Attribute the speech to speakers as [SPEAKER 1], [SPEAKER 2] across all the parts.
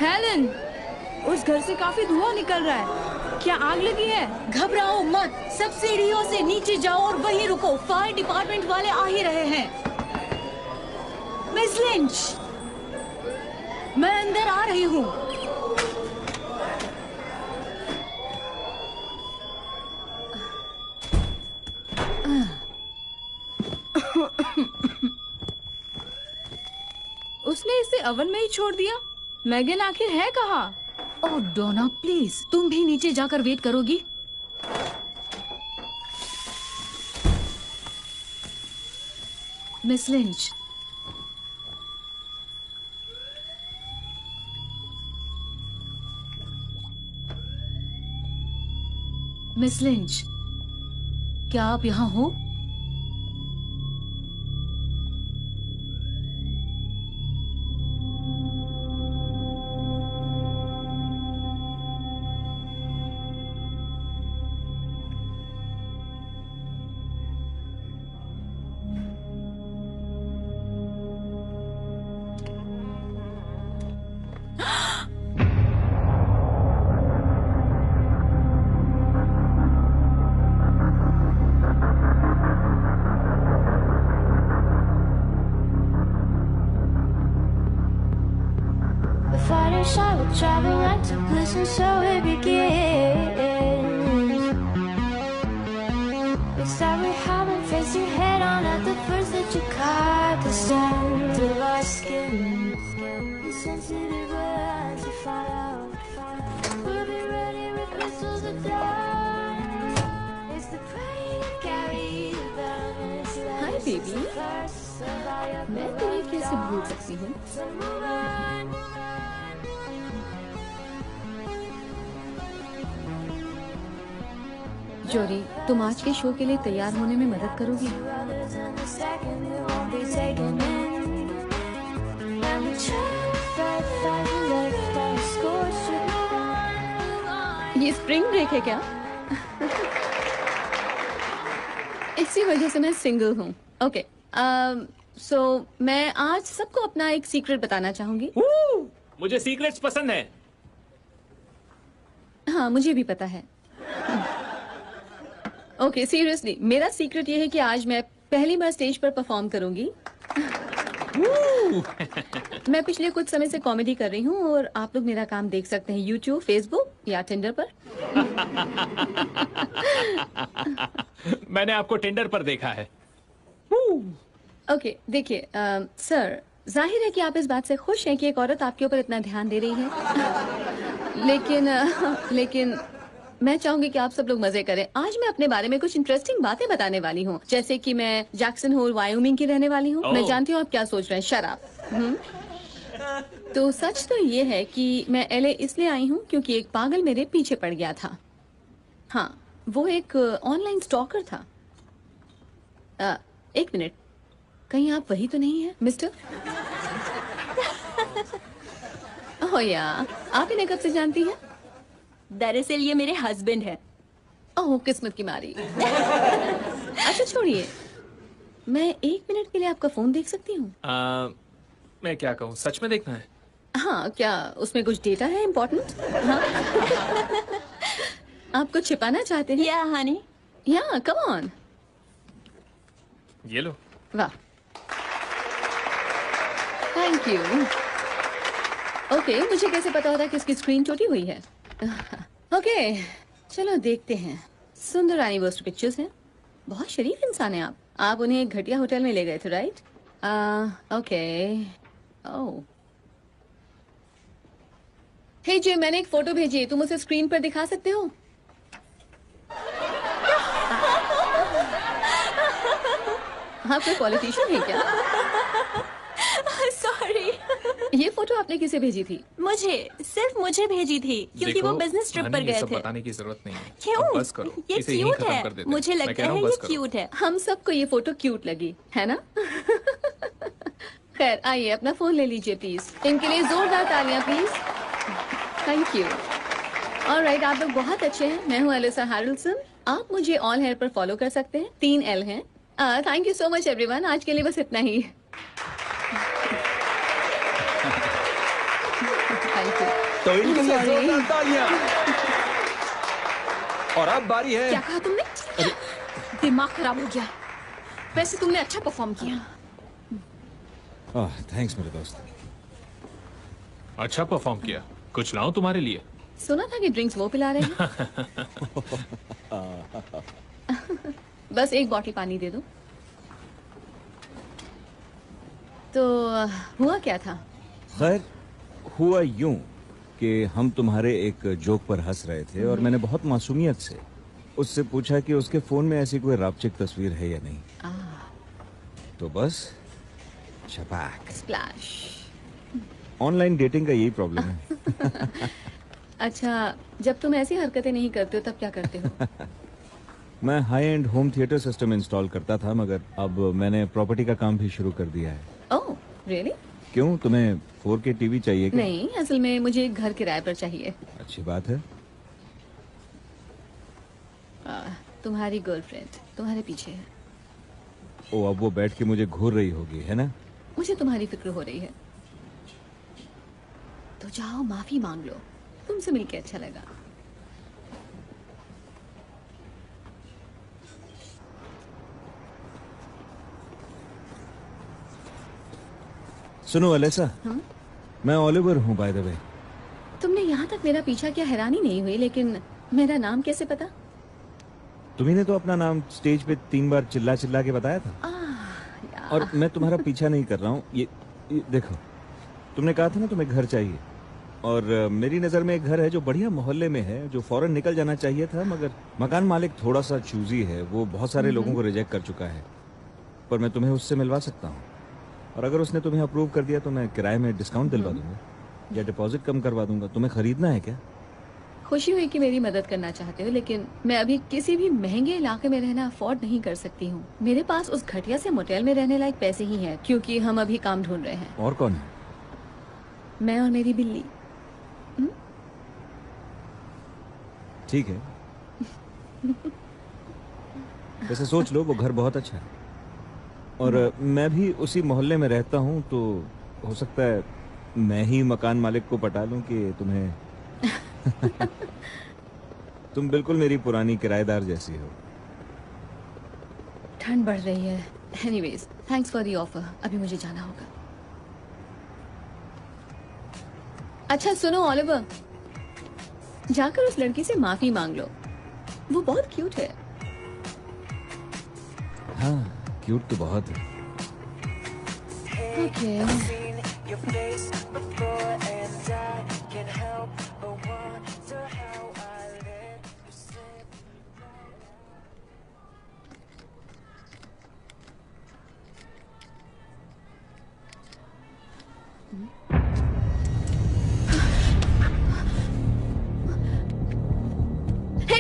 [SPEAKER 1] Helen, उस घर से काफी धुआं निकल रहा है। क्या आग लगी है?
[SPEAKER 2] घबराओ मत, सब सीढ़ियों से नीचे जाओ और वहीं रुको। फायर डिपार्टमेंट वाले आ ही रहे हैं। मिस लिंच, मैं अंदर आ रही हूँ।
[SPEAKER 1] उसने इसे ओवन में ही छोड़ दिया। मैगन आखिर है कहाँ?
[SPEAKER 2] ओह डोना प्लीज, तुम भी नीचे जाकर वेट करोगी? मिस लिंच, मिस लिंच, क्या आप यहाँ हो?
[SPEAKER 3] I will travel like to listen, so it begins. It's that we haven't faced your head on at the first that you caught the scent of our skin. The sensitive words you find out. We'll be ready with whistles of dawn. It's the prey that carries the balance.
[SPEAKER 2] Hi baby, मैं तुम्हें कैसे भूल सकती हूँ? जोरी, तुम आज के शो के लिए तैयार होने में मदद करोगी? ये स्प्रिंग ब्रेक है क्या? इसी वजह से मैं सिंगल हूँ। ओके, सो मैं आज सबको अपना एक सीक्रेट बताना चाहूंगी।
[SPEAKER 4] मुझे सीक्रेट्स पसंद है।
[SPEAKER 2] हाँ, मुझे भी पता है। ओके, सीरियसली, मेरा सीक्रेट ये है कि आज मैं पहली बार स्टेज पर परफॉर्म करूंगी। मैं पिछले कुछ समय से कॉमेडी कर रही हूँ और आप लोग मेरा काम देख सकते हैं यूट्यूब, फेसबुक या टिंडर पर।
[SPEAKER 4] मैंने आपको टिंडर पर देखा है।
[SPEAKER 2] ओके, देखिए सर, जाहिर है कि आप इस बात से खुश हैं कि एक औरत आपके ऊपर इतना ध्यान दे रही है। लेकिन मैं चाहूंगी कि आप सब लोग मजे करें। आज मैं अपने बारे में कुछ इंटरेस्टिंग बातें बताने वाली हूँ, जैसे कि मैं जैक्सन होल, वायोमिंग की रहने वाली हूँ। मैं जानती हूँ आप क्या सोच रहे हैं, शराब। तो सच तो ये है कि मैं LA इसलिए आई हूँ क्योंकि एक पागल मेरे पीछे पड़ गया था। हाँ, वो एक ऑनलाइन स्टॉकर था। एक मिनट, कहीं आप वही तो नहीं है मिस्टर? ओह या, आप इन्हें कब से जानती हैं?
[SPEAKER 5] दरअसल ये मेरे हस्बैंड है।
[SPEAKER 2] ओह, किस्मत की मारी। अच्छा छोड़िए, मैं एक मिनट के लिए आपका फोन देख सकती हूँ?
[SPEAKER 4] मैं क्या कहूँ, सच में देखना है?
[SPEAKER 2] हाँ, क्या उसमें कुछ डेटा है इम्पोर्टेंट? हाँ? आप कुछ छिपाना चाहते हैं?
[SPEAKER 5] या हनी,
[SPEAKER 2] या कम ऑन।
[SPEAKER 4] ये लो।
[SPEAKER 2] वाह, थैंक यू। ओके, मुझे कैसे पता होता कि इसकी स्क्रीन टूटी हुई है? ओके, चलो देखते हैं। सुंदर एनिवर्सरी पिक्चर्स हैं। बहुत शरीफ इंसान है आप। आप उन्हें एक घटिया होटल में ले गए थे, राइट? ओके। ओह, हे जे, मैंने एक फोटो भेजी है, तुम उसे स्क्रीन पर दिखा सकते हो? आप कोई पॉलिटिशियन है क्या?
[SPEAKER 5] सॉरी।
[SPEAKER 2] ये फोटो आपने किसे भेजी थी?
[SPEAKER 5] सिर्फ मुझे भेजी थी क्योंकि वो बिजनेस ट्रिप पर गए थे।
[SPEAKER 4] बताने की जरूरत नहीं है।
[SPEAKER 5] क्यों?
[SPEAKER 4] अब बस करो,
[SPEAKER 5] ये
[SPEAKER 4] इसे यहीं
[SPEAKER 5] क्यूट
[SPEAKER 4] खत्म
[SPEAKER 5] है।
[SPEAKER 4] कर देते हैं।
[SPEAKER 5] मुझे
[SPEAKER 4] मैं
[SPEAKER 5] लगता
[SPEAKER 4] कह रहा
[SPEAKER 5] है
[SPEAKER 4] हूँ,
[SPEAKER 5] ये
[SPEAKER 4] बस करो।
[SPEAKER 5] क्यूट है।
[SPEAKER 2] हम सबको ये फोटो क्यूट लगी, है ना? खैर, आइए अपना फोन ले लीजिए प्लीज। इनके लिए जोरदार तालियां प्लीज। Thank you. ऑलराइट, आप लोग बहुत अच्छे हैं। मैं हूँ एलिसा हैरिल्सन। आप मुझे ऑल हेयर पर फॉलो कर सकते हैं, 3 L हैं। Thank you so much everyone. आज के लिए बस इतना ही। Thank you.
[SPEAKER 6] तो इनके लिए
[SPEAKER 2] Sorry.
[SPEAKER 6] जोरदार तालियां। और अब बारी है।
[SPEAKER 2] क्या कहा तुमने? दिमाग खराब हो गया। वैसे तुमने अच्छा परफॉर्म किया।
[SPEAKER 6] थैंक्स मेरे दोस्त।
[SPEAKER 4] अच्छा परफॉर्म किया। कुछ लाऊं तुम्हारे लिए?
[SPEAKER 2] सुना था कि ड्रिंक्स वो पिला रहे हैं। बस एक बॉटल पानी दे दो। तो हुआ क्या था?
[SPEAKER 6] खैर, हुआ यूं कि हम तुम्हारे एक जोक पर हंस रहे थे और मैंने बहुत मासूमियत से उससे पूछा कि उसके फोन में ऐसी कोई रापचिक तस्वीर है या नहीं। तो बस छपाक।
[SPEAKER 2] स्प्लैश।
[SPEAKER 6] ऑनलाइन डेटिंग का यही प्रॉब्लम है।
[SPEAKER 2] अच्छा, जब तुम ऐसी हरकतें नहीं करते हो तब क्या करते हो?
[SPEAKER 6] मैं high and home theatre system install करता था, मगर अब मैंने प्रॉपर्टी का काम भी शुरू कर दिया है।
[SPEAKER 2] ओह, रियली?
[SPEAKER 6] क्यों, तुम्हें 4K टीवी चाहिए क्या?
[SPEAKER 2] नहीं, असल में मुझे एक घर किराए पर चाहिए।
[SPEAKER 6] अच्छी बात है।
[SPEAKER 2] तुम्हारी गर्लफ्रेंड तुम्हारे पीछे है।
[SPEAKER 6] ओ, अब वो बैठ के मुझे घूर रही होगी, है ना?
[SPEAKER 2] मुझे तुम्हारी फिक्र हो रही है। तो जाओ माफी मांग लो। तुमसे मिलके अच्छा लगा।
[SPEAKER 6] सुनो अलेसा, मैं ओलिवर हूँ बाय द वे।
[SPEAKER 2] तुमने यहाँ तक मेरा पीछा किया, हैरानी नहीं हुई, लेकिन मेरा नाम कैसे पता?
[SPEAKER 6] तुम्ही ने तो अपना नाम स्टेज पे 3 बार चिल्ला चिल्ला के बताया था। और मैं तुम्हारा पीछा नहीं कर रहा हूँ। ये देखो, तुमने कहा था ना तुम्हें घर चाहिए, और मेरी नज़र में एक घर है जो बढ़िया मोहल्ले में है, जो फौरन निकल जाना चाहिए था, मगर मकान मालिक थोड़ा सा चूजी है। वो बहुत सारे लोगों को रिजेक्ट कर चुका है, पर मैं तुम्हें उससे मिलवा सकता हूँ। और अगर उसने तुम्हें अप्रूव कर दिया तो मैं किराए में डिस्काउंट दिलवा दूंगा या डिपॉजिट कम करवा दूंगा। तुम्हें खरीदना है क्या?
[SPEAKER 2] खुशी हुई कि मेरी मदद करना चाहते हो, लेकिन मैं अभी किसी भी महंगे इलाके में रहना अफोर्ड नहीं कर सकती हूँ। मेरे पास उस घटिया से मोटेल में रहने लायक पैसे ही हैं, क्योंकि हम अभी काम ढूंढ रहे हैं।
[SPEAKER 6] और कौन है?
[SPEAKER 2] मैं और मेरी बिल्ली।
[SPEAKER 6] ठीक है। वैसे सोच लो, वो घर बहुत अच्छा है और मैं भी उसी मोहल्ले में रहता हूँ, तो हो सकता है मैं ही मकान मालिक को पटा लूं कि तुम्हें तुम बिल्कुल मेरी पुरानी किराएदार जैसी हो।
[SPEAKER 2] ठंड बढ़ रही है। Anyways, thanks for the offer. अभी मुझे जाना होगा। अच्छा सुनो ओलिवर, जाकर उस लड़की से माफी मांग लो। वो बहुत क्यूट है।
[SPEAKER 6] हाँ, क्यूट तो बहुत है।
[SPEAKER 2] ओके।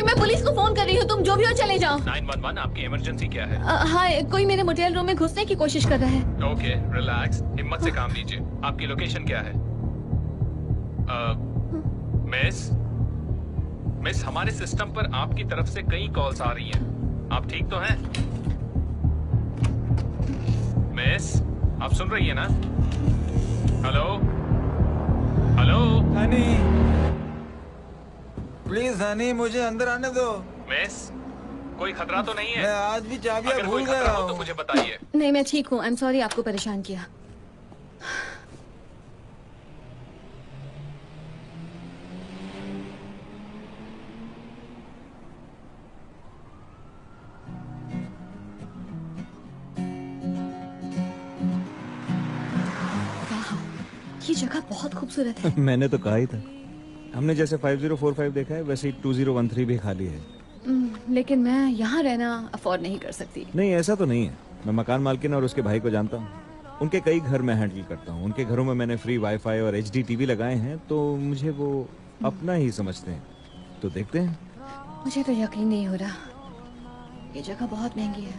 [SPEAKER 2] मैं पुलिस को फोन कर रही हूँ, तुम जो भी हो चले जाओ।
[SPEAKER 4] 911, आपकी इमरजेंसी क्या है?
[SPEAKER 2] हाँ, कोई मेरे मोटेल रूम में घुसने की कोशिश कर रहा है।
[SPEAKER 4] ओके, रिलैक्स, हिम्मत से काम लीजिए। आपकी लोकेशन क्या है? मिस, हमारे सिस्टम पर आपकी तरफ से कई कॉल्स आ रही हैं। आप ठीक तो हैं? मिस, आप सुन रही है ना? Hello, hello
[SPEAKER 7] Honey, please Honey, मुझे अंदर आने दो।
[SPEAKER 4] मिस, कोई खतरा तो नहीं है?
[SPEAKER 7] मैं आज भी चाबियां
[SPEAKER 4] अगर
[SPEAKER 7] भूल
[SPEAKER 4] कोई खतरा
[SPEAKER 7] गया
[SPEAKER 4] हो तो
[SPEAKER 7] हूँ।
[SPEAKER 4] मुझे बताइए।
[SPEAKER 2] नहीं, मैं ठीक हूँ। आई एम सॉरी आपको परेशान किया। ये जगह बहुत खूबसूरत है।
[SPEAKER 6] मैंने तो कहा ही था। हमने जैसे 5045 देखा है, वैसे ही 2013 भी खाली है।
[SPEAKER 2] लेकिन मैं यहाँ रहना अफोर्ड नहीं कर सकती।
[SPEAKER 6] नहीं, ऐसा तो नहीं है। मैं मकान मालकिन और उसके भाई को जानता हूँ। उनके कई घर मैं हैंडल करता हूँ। उनके घरों में मैंने फ्री वाईफाई और HD टीवी लगाए हैं, तो मुझे वो अपना ही समझते हैं। तो देखते हैं।
[SPEAKER 2] मुझे तो यकीन नहीं हो रहा। ये जगह बहुत महंगी है।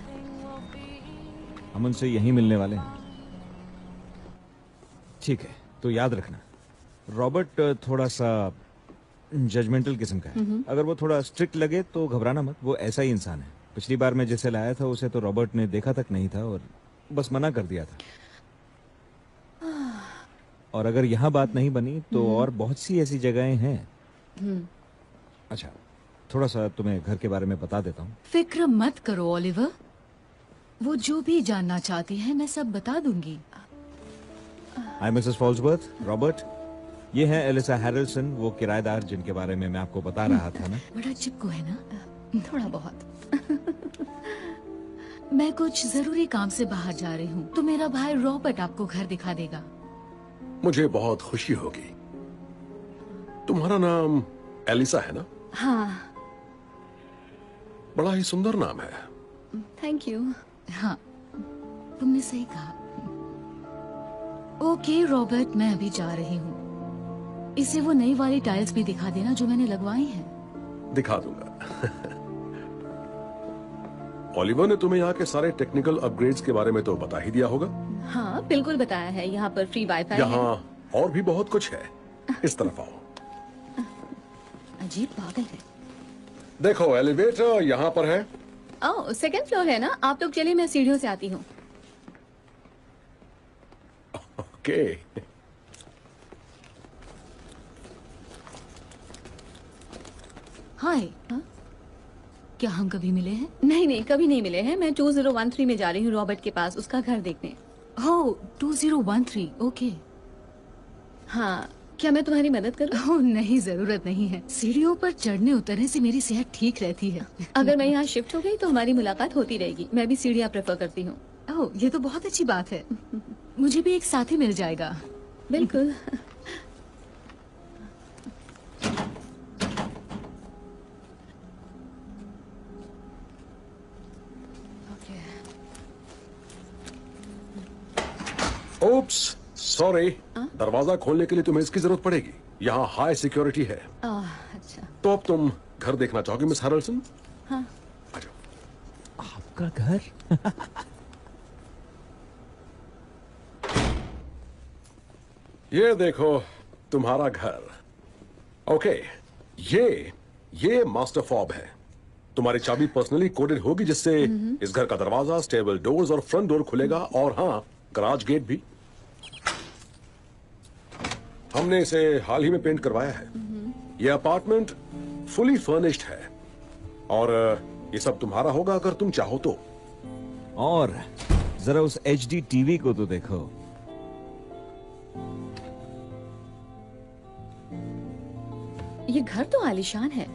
[SPEAKER 6] हम उनसे यहीं मिलने वाले हैं। ठीक है, तो याद रखना, रॉबर्ट थोड़ा सा जजमेंटल किस्म का है। अगर वो थोड़ा स्ट्रिक्ट लगे तो घबराना मत, वो ऐसा ही इंसान है। पिछली बार मैं जिसे लाया था उसे तो रॉबर्ट ने देखा तक नहीं था और बस मना कर दिया था। और अगर यहाँ बात नहीं बनी तो और बहुत सी ऐसी जगहें हैं। अच्छा, थोड़ा सा तुम्हें घर के बारे में बता देता हूँ।
[SPEAKER 8] फिक्र मत करो ओलिवर, वो जो भी जानना चाहती है मैं सब बता दूंगी।
[SPEAKER 6] हाय मिसेस फॉल्सवर्थ, रॉबर्ट, ये है एलिसा हैरिल्सन, वो किराएदार जिनके बारे में मैं आपको बता रहा था ना।
[SPEAKER 8] बड़ा चिपको है ना? थोड़ा बहुत। मैं कुछ जरूरी काम से बाहर जा रही हूँ, तो मेरा भाई रॉबर्ट आपको घर दिखा देगा।
[SPEAKER 9] मुझे बहुत खुशी होगी। तुम्हारा नाम एलिसा है ना?
[SPEAKER 2] हाँ।
[SPEAKER 9] बड़ा ही सुंदर नाम है।
[SPEAKER 2] Thank you.
[SPEAKER 8] हाँ, तुमने सही कहा। ओके रॉबर्ट, मैं अभी जा रही हूँ। इसे वो नई वाली टाइल्स भी दिखा देना जो मैंने लगवाई हैं।
[SPEAKER 9] दिखा दूंगा। ओलिवर ने तुम्हें यहाँ के सारे टेक्निकल अपग्रेड्स के बारे में तो बता ही दिया होगा।
[SPEAKER 2] हाँ बिल्कुल बताया है, यहाँ पर फ्री वाईफाई है।
[SPEAKER 9] यहाँ और भी बहुत कुछ है। इस तरफ आओ।
[SPEAKER 2] अजीब पागल है।
[SPEAKER 9] देखो एलिवेटर यहाँ पर है।
[SPEAKER 2] ओह, सेकंड फ्लोर है ना? आप लोग चलिए, मैं सीढ़ियों से आती हूँ।
[SPEAKER 9] ओके।
[SPEAKER 8] हाय, क्या हम कभी मिले हैं?
[SPEAKER 2] नहीं नहीं, कभी नहीं मिले हैं। मैं 2013 में जा रही हूँ रॉबर्ट के पास, उसका घर देखने।
[SPEAKER 8] ओह, 2013, ओके।
[SPEAKER 2] हाँ, क्या मैं तुम्हारी मदद करूँ?
[SPEAKER 8] ओह नहीं, जरूरत नहीं है। सीढ़ियों पर चढ़ने उतरने से मेरी सेहत ठीक रहती है।
[SPEAKER 2] अगर मैं यहाँ शिफ्ट हो गई तो हमारी मुलाकात होती रहेगी। मैं भी सीढ़ियाँ प्रेफर करती हूँ।
[SPEAKER 8] ओह, ये तो बहुत अच्छी बात है। मुझे भी एक साथी मिल जाएगा।
[SPEAKER 2] बिल्कुल।
[SPEAKER 9] Oops, sorry. दरवाजा खोलने के लिए तुम्हें इसकी जरूरत पड़ेगी। यहाँ हाई सिक्योरिटी है।
[SPEAKER 2] अच्छा।
[SPEAKER 9] तो अब तुम घर देखना चाहोगे मिस हैरिल्सन?
[SPEAKER 2] हाँ।
[SPEAKER 9] आ जाओ।
[SPEAKER 6] आपका घर?
[SPEAKER 9] ये देखो तुम्हारा घर। ओके, ये मास्टर फॉब है। तुम्हारी चाबी पर्सनली कोडेड होगी, जिससे इस घर का दरवाजा, स्टेबल डोर्स और फ्रंट डोर खुलेगा, और हाँ, गराज गेट भी। हमने इसे हाल ही में पेंट करवाया है। ये अपार्टमेंट फुली फर्निश्ड है, और ये सब तुम्हारा होगा अगर तुम चाहो तो।
[SPEAKER 6] और जरा उस HD टीवी को तो देखो।
[SPEAKER 2] ये घर तो आलीशान है,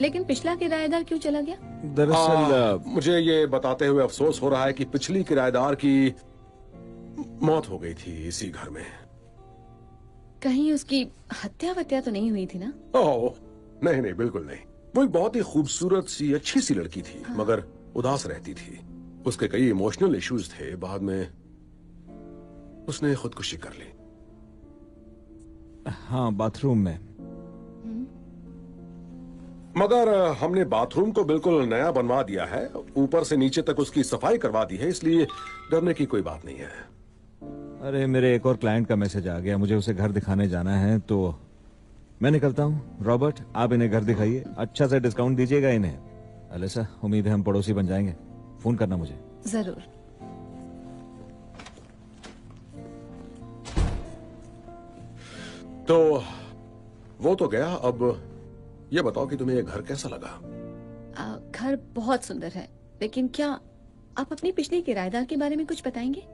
[SPEAKER 2] लेकिन पिछला किराएदार क्यों चला गया?
[SPEAKER 6] दरअसल
[SPEAKER 9] मुझे ये बताते हुए अफसोस हो रहा है कि पिछली किराएदार की मौत हो गई थी इसी घर में।
[SPEAKER 2] कहीं उसकी हत्या वत्या तो नहीं हुई थी ना?
[SPEAKER 9] ओह नहीं नहीं, बिल्कुल नहीं। वो एक बहुत ही खूबसूरत सी, अच्छी सी लड़की थी। हाँ। मगर उदास रहती थी। उसके कई इमोशनल इश्यूज थे। बाद में उसने खुदकुशी कर ली।
[SPEAKER 6] हाँ, बाथरूम में।
[SPEAKER 9] मगर हमने बाथरूम को बिल्कुल नया बनवा दिया है। ऊपर से नीचे तक उसकी सफाई करवा दी है, इसलिए डरने की कोई बात नहीं है।
[SPEAKER 6] अरे, मेरे एक और क्लाइंट का मैसेज आ गया, मुझे उसे घर दिखाने जाना है, तो मैं निकलता हूँ। रॉबर्ट, आप इन्हें घर दिखाइए, अच्छा सा डिस्काउंट दीजिएगा इन्हें। एलिसा, उम्मीद है हम पड़ोसी बन जाएंगे। फोन करना मुझे।
[SPEAKER 2] जरूर।
[SPEAKER 9] तो वो तो गया। अब ये बताओ कि तुम्हें ये घर कैसा लगा?
[SPEAKER 2] घर बहुत सुंदर है, लेकिन क्या आप अपनी पिछली किराएदार के बारे में कुछ बताएंगे?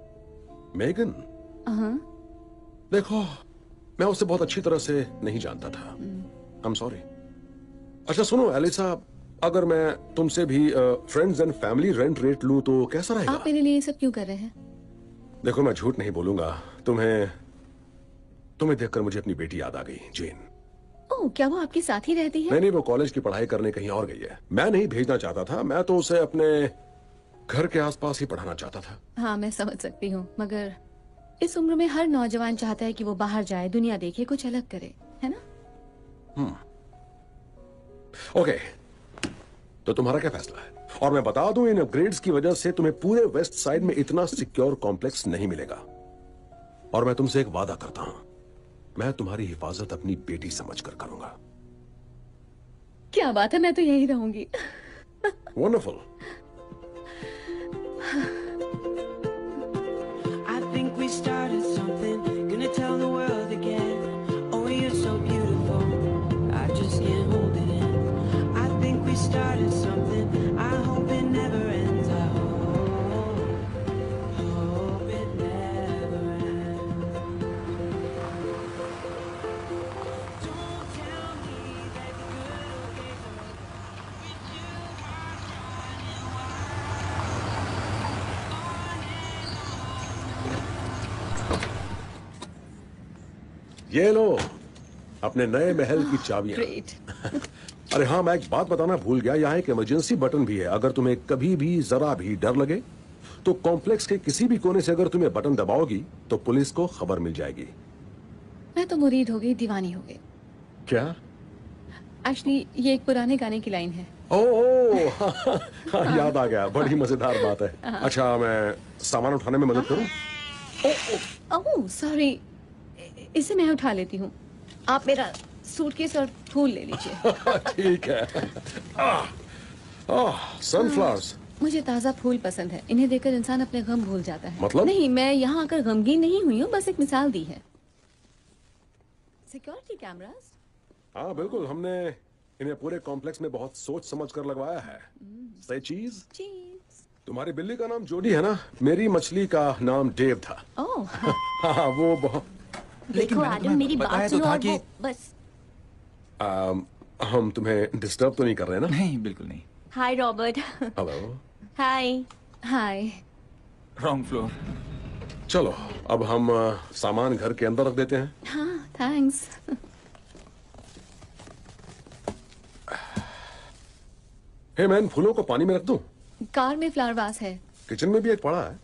[SPEAKER 9] मेगन? देखो, मैं उसे बहुत अच्छी तरह से नहीं जानता था। I'm sorry। अच्छा सुनो एलिसा, अगर मैं तुमसे भी friends and family rent rate लूं तो कैसा रहेगा?
[SPEAKER 2] आप मेरे लिए ये सब क्यों कर रहे हैं?
[SPEAKER 9] देखो, मैं झूठ नहीं बोलूंगा। तुम्हें देखकर मुझे अपनी बेटी याद आ गई, जेन।
[SPEAKER 2] ओह, क्या वो आपके साथ ही रहती है?
[SPEAKER 9] नहीं, वो कॉलेज की पढ़ाई करने कहीं और गई है। मैं नहीं भेजना चाहता था, मैं तो उसे अपने घर के आसपास ही पढ़ाना चाहता था।
[SPEAKER 2] हाँ, मैं समझ सकती हूँ, मगर इस उम्र में हर नौजवान चाहता है कि वो बाहर जाए, दुनिया देखे, कुछ अलग करे, है ना?
[SPEAKER 9] ओके, तो तुम्हारा क्या फैसला है? और मैं बता दूं, इन अपग्रेड्स की वजह से तुम्हें पूरे वेस्ट साइड में इतना सिक्योर कॉम्प्लेक्स नहीं मिलेगा। और मैं तुमसे एक वादा करता हूं, मैं तुम्हारी हिफाजत अपनी बेटी समझकर करूंगा।
[SPEAKER 2] क्या बात है, मैं तो यही रहूंगी।
[SPEAKER 9] Wonderful.
[SPEAKER 10] I think we started something, gonna tell the world
[SPEAKER 9] ये लो अपने नए महल की चाबियां।
[SPEAKER 2] ग्रेट।
[SPEAKER 9] अरे हाँ, मैं एक बात बताना भूल गया, यहाँ एक इमरजेंसी बटन भी है। अगर तुम्हें कभी भी जरा भी डर लगे तो कॉम्प्लेक्स के किसी भी कोने से अगर तुम्हें बटन दबाओगी तो पुलिस को खबर मिल जाएगी।
[SPEAKER 2] मैं तो मुरीद हो गई, दीवानी हो गई।
[SPEAKER 9] क्या?
[SPEAKER 2] एक्चुअली ये एक पुराने गाने की लाइन है।
[SPEAKER 9] ओह हाँ, याद आ गया, बड़ी मजेदार बात है। अच्छा, मैं सामान उठाने में मदद करूं?
[SPEAKER 2] ओह सॉरी, इसे मैं उठा लेती हूँ। आप मेरा सूटकेस और फूल ले लीजिए।
[SPEAKER 9] ठीक है। सनफ्लावर्स।
[SPEAKER 2] मुझे ताज़ा फूल पसंद है, इन्हें देखकर इंसान अपने गम भूल जाता है।
[SPEAKER 9] मतलब?
[SPEAKER 2] नहीं, मैं यहाँ आकर गमगीन नहीं हुई हूँ, बस एक मिसाल दी है। Security cameras?
[SPEAKER 9] हाँ बिल्कुल, हमने इन्हें पूरे कॉम्प्लेक्स में बहुत सोच समझ कर लगवाया है। सही चीज?
[SPEAKER 2] चीज।
[SPEAKER 9] तुम्हारी बिल्ली का नाम जोडी है ना? मेरी मछली का नाम डेव था।
[SPEAKER 2] ओह।
[SPEAKER 9] हाँ वो बहुत।
[SPEAKER 5] देखो आदम, मेरी बात सुनो और वो बस।
[SPEAKER 9] हम तुम्हें डिस्टर्ब तो नहीं कर रहे ना?
[SPEAKER 7] नहीं, बिल्कुल नहीं।
[SPEAKER 5] Hi Robert.
[SPEAKER 9] Hello.
[SPEAKER 5] Hi.
[SPEAKER 2] Hi.
[SPEAKER 7] Wrong floor.
[SPEAKER 9] चलो अब हम सामान घर के अंदर रख देते हैं।
[SPEAKER 2] हाँ, थैंक्स।
[SPEAKER 9] हे मैन, फूलों को पानी में रख दूं?
[SPEAKER 2] कार में फ्लावर वास है।
[SPEAKER 9] किचन में भी एक पड़ा है।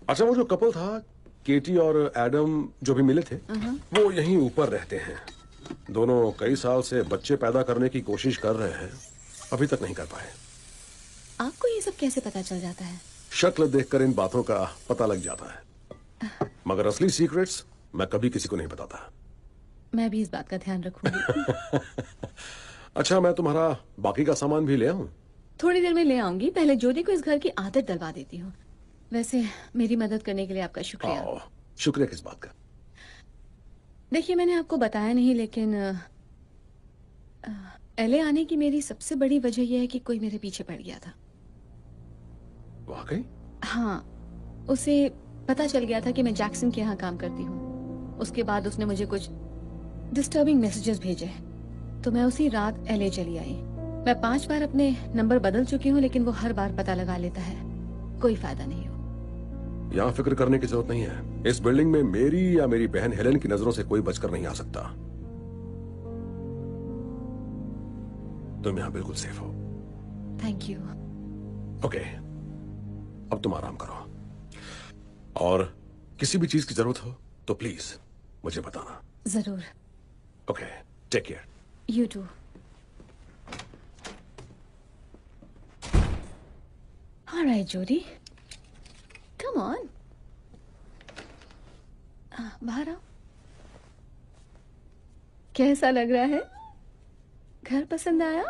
[SPEAKER 9] अच्छा, वो जो कपल था, केटी और एडम, जो भी मिले थे, वो यहीं ऊपर रहते हैं। दोनों कई साल से बच्चे पैदा करने की कोशिश कर रहे हैं, अभी तक नहीं कर पाए।
[SPEAKER 2] आपको ये सब कैसे पता चल जाता है?
[SPEAKER 9] शक्ल देखकर इन बातों का पता लग जाता है, मगर असली सीक्रेट्स मैं कभी किसी को नहीं बताता।
[SPEAKER 2] मैं भी इस बात का ध्यान रखूंगी।
[SPEAKER 9] अच्छा, मैं तुम्हारा बाकी का सामान भी ले आऊं?
[SPEAKER 2] थोड़ी देर में ले आऊंगी, पहले जोडी को इस घर की आदत डलवा देती हूँ। वैसे मेरी मदद करने के लिए आपका शुक्रिया।
[SPEAKER 9] शुक्रिया किस बात का?
[SPEAKER 2] देखिए, मैंने आपको बताया नहीं, लेकिन एलए आने की मेरी सबसे बड़ी वजह यह है कि कोई मेरे पीछे पड़ गया था।
[SPEAKER 9] वाकई?
[SPEAKER 2] हाँ, उसे पता चल गया था कि मैं जैक्सन के यहाँ काम करती हूँ। उसके बाद उसने मुझे कुछ डिस्टर्बिंग मैसेजेस भेजे, तो मैं उसी रात एलए चली आई। मैं 5 बार अपने नंबर बदल चुकी हूँ, लेकिन वो हर बार पता लगा लेता है। कोई फायदा नहीं हो।
[SPEAKER 9] यहाँ फिक्र करने की जरूरत नहीं है। इस बिल्डिंग में मेरी या मेरी बहन हेलेन की नजरों से कोई बचकर नहीं आ सकता। तुम यहाँ बिल्कुल सेफ हो।
[SPEAKER 2] Thank you.
[SPEAKER 9] ओके, अब तुम आराम करो, और किसी भी चीज की जरूरत हो तो प्लीज मुझे बताना।
[SPEAKER 2] जरूर।
[SPEAKER 9] Okay, take care.
[SPEAKER 2] You too. Alright Jodie, come on, बाहर आओ। कैसा लग रहा है? घर पसंद आया?